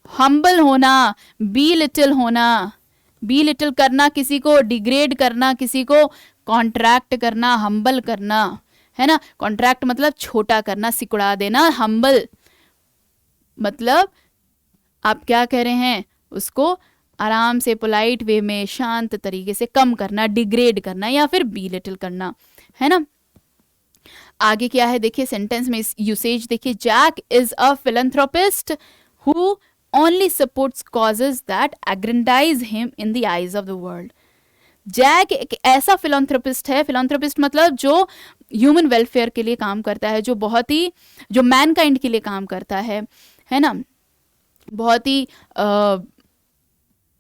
हम्बल होना, बी लिटिल होना। बी लिटिल करना किसी को, डिग्रेड करना किसी को, कॉन्ट्रैक्ट करना, हम्बल करना, है ना? कॉन्ट्रैक्ट मतलब छोटा करना, सिकुड़ा देना। हम्बल मतलब आप क्या कह रहे हैं, उसको आराम से पोलाइट वे में शांत तरीके से कम करना, डिग्रेड करना या फिर बी लिटिल करना, है ना? आगे क्या है देखिए सेंटेंस में यूसेज देखिए, Jack is a philanthropist who only supports causes that aggrandize him in the eyes of the world. Jack एक ऐसा फिलैंथ्रोपिस्ट है, फिलैंथ्रोपिस्ट मतलब जो ह्यूमन वेलफेयर के लिए काम करता है, जो बहुत ही, जो मैनकाइंड के लिए काम करता है ना? बहुत ही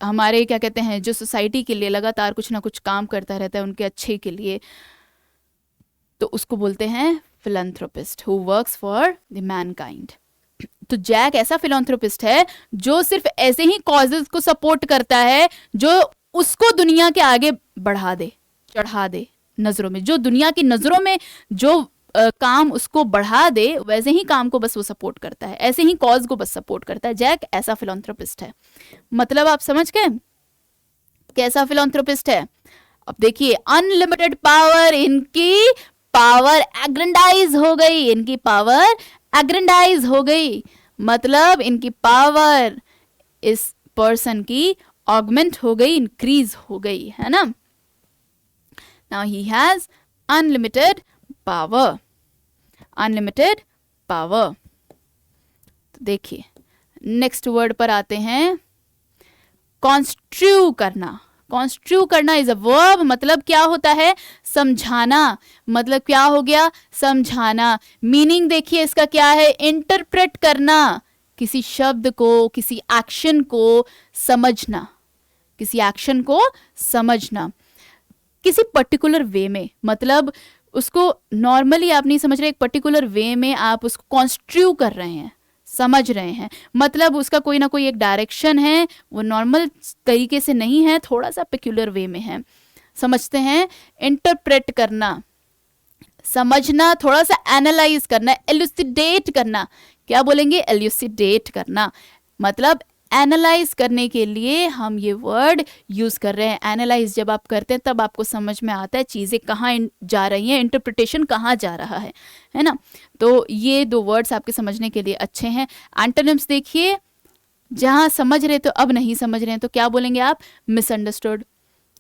हमारे क्या कहते हैं, जो सोसाइटी के लिए लगातार कुछ ना कुछ काम करता रहता है उनके अच्छे के लिए, तो उसको बोलते हैं philanthropist who works for the Mankind. तो जैक ऐसा फिलैंथ्रोपिस्ट है जो सिर्फ ऐसे ही कॉजेज को सपोर्ट करता है जो उसको दुनिया के आगे बढ़ा दे, चढ़ा दे नजरों में, जो दुनिया की नजरों में जो काम उसको बढ़ा दे वैसे ही काम को बस वो सपोर्ट करता है, ऐसे ही कॉज को बस सपोर्ट करता है। जैक ऐसा फिलैंथ्रोपिस्ट है। मतलब आप समझ गए कैसा फिलैंथ्रोपिस्ट है? अब देखिए अनलिमिटेड पावर, इनकी पावर एग्रेंडाइज हो गई, इनकी पावर एग्रेंडाइज हो गई, मतलब इनकी पावर इस पर्सन की ऑगमेंट हो गई, इंक्रीज हो गई, है ना? Now he has unlimited power, unlimited power. तो देखिए नेक्स्ट वर्ड पर आते हैं, कॉन्स्ट्रू करना। कॉन्स्ट्रू करना इज अ वर्ब, मतलब क्या होता है, समझाना। मतलब क्या हो गया, समझाना। मीनिंग देखिए इसका क्या है, इंटरप्रेट करना, किसी शब्द को, किसी एक्शन को समझना, किसी एक्शन को समझना किसी पर्टिकुलर वे में, मतलब उसको नॉर्मली आप नहीं समझ रहे, एक पर्टिकुलर वे में आप उसको कॉन्स्ट्रू कर रहे हैं, समझ रहे हैं, मतलब उसका कोई ना कोई एक डायरेक्शन है, वो नॉर्मल तरीके से नहीं है, थोड़ा सा पेक्यूलर वे में है, समझते हैं। इंटरप्रेट करना, समझना, थोड़ा सा एनालाइज करना, एलुसिडेट करना, क्या बोलेंगे, एलुसिडेट करना, मतलब एनालाइज करने के लिए हम ये वर्ड यूज कर रहे हैं। एनालाइज जब आप करते हैं तब आपको समझ में आता है चीज़ें कहाँ जा रही हैं, इंटरप्रिटेशन कहाँ जा रहा है ना। तो ये दो वर्ड्स आपके समझने के लिए अच्छे हैं। एंटोनिम्स देखिए, जहाँ समझ रहे तो अब नहीं समझ रहे हैं तो क्या बोलेंगे आप, मिसअंडरस्टूड।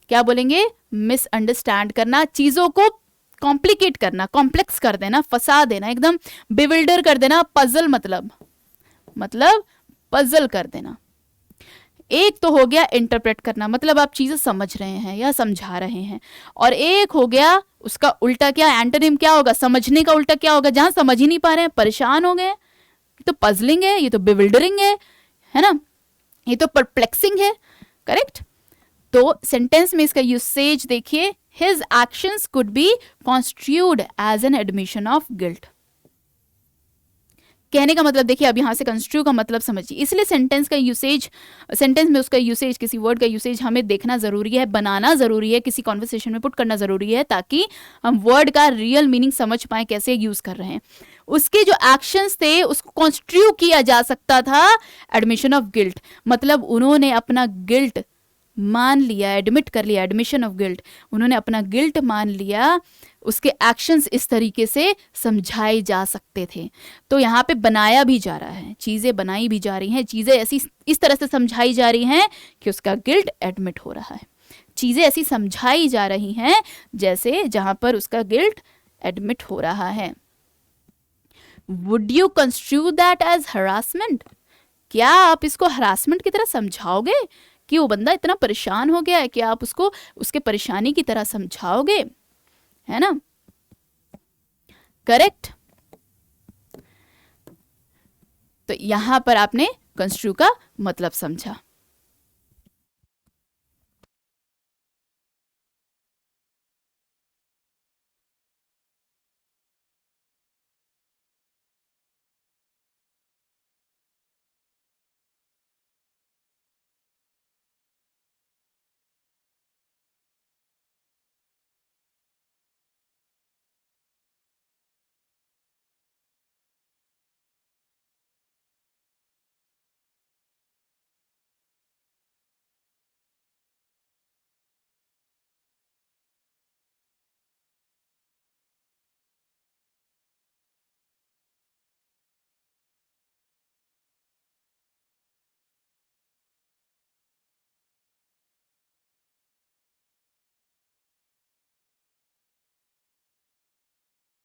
क्या बोलेंगे, मिसअंडरस्टैंड करना, चीज़ों को कॉम्प्लिकेट करना, कॉम्प्लेक्स कर देना, फंसा देना, एकदम बिविल्डर कर देना, पजल मतलब पजल कर देना। एक तो हो गया इंटरप्रेट करना, मतलब आप चीजें समझ रहे हैं या समझा रहे हैं, और एक हो गया उसका उल्टा, क्या एंटोनिम क्या होगा, समझने का उल्टा क्या होगा, जहां समझ ही नहीं पा रहे हैं, परेशान हो गए, तो पजलिंग है, ये तो बिविल्डरिंग है ना, ये तो परप्लेक्सिंग है, करेक्ट। तो सेंटेंस में इसका यूसेज देखिए, his actions could be construed as an admission of guilt. कहने का मतलब देखिए, अब यहां से कंस्ट्रू का मतलब समझिए, इसलिए सेंटेंस का यूसेज, सेंटेंस में उसका यूसेज, किसी वर्ड का यूसेज हमें देखना जरूरी है, बनाना जरूरी है, किसी कॉन्वर्सेशन में पुट करना जरूरी है, ताकि हम वर्ड का रियल मीनिंग समझ पाए कैसे यूज कर रहे हैं। उसके जो एक्शंस थे उसको कॉन्स्ट्रू किया जा सकता था एडमिशन ऑफ गिल्ट, मतलब उन्होंने अपना गिल्ट मान लिया, एडमिट कर लिया, एडमिशन ऑफ गिल्ट, उन्होंने अपना गिल्ट मान लिया, उसके एक्शंस इस तरीके से समझाए जा सकते थे। तो यहाँ पे बनाया भी जा रहा है, चीज़ें बनाई भी जा रही हैं, चीज़ें ऐसी इस तरह से समझाई जा रही हैं कि उसका गिल्ट एडमिट हो रहा है, चीज़ें ऐसी समझाई जा रही हैं जैसे जहाँ पर उसका गिल्ट एडमिट हो रहा है। Would you construe that as harassment, क्या आप इसको हरासमेंट की तरह समझाओगे कि वो बंदा इतना परेशान हो गया है, कि आप उसको उसके परेशानी की तरह समझाओगे, है ना, करेक्ट। तो यहां पर आपने कंस्ट्रू का मतलब समझा।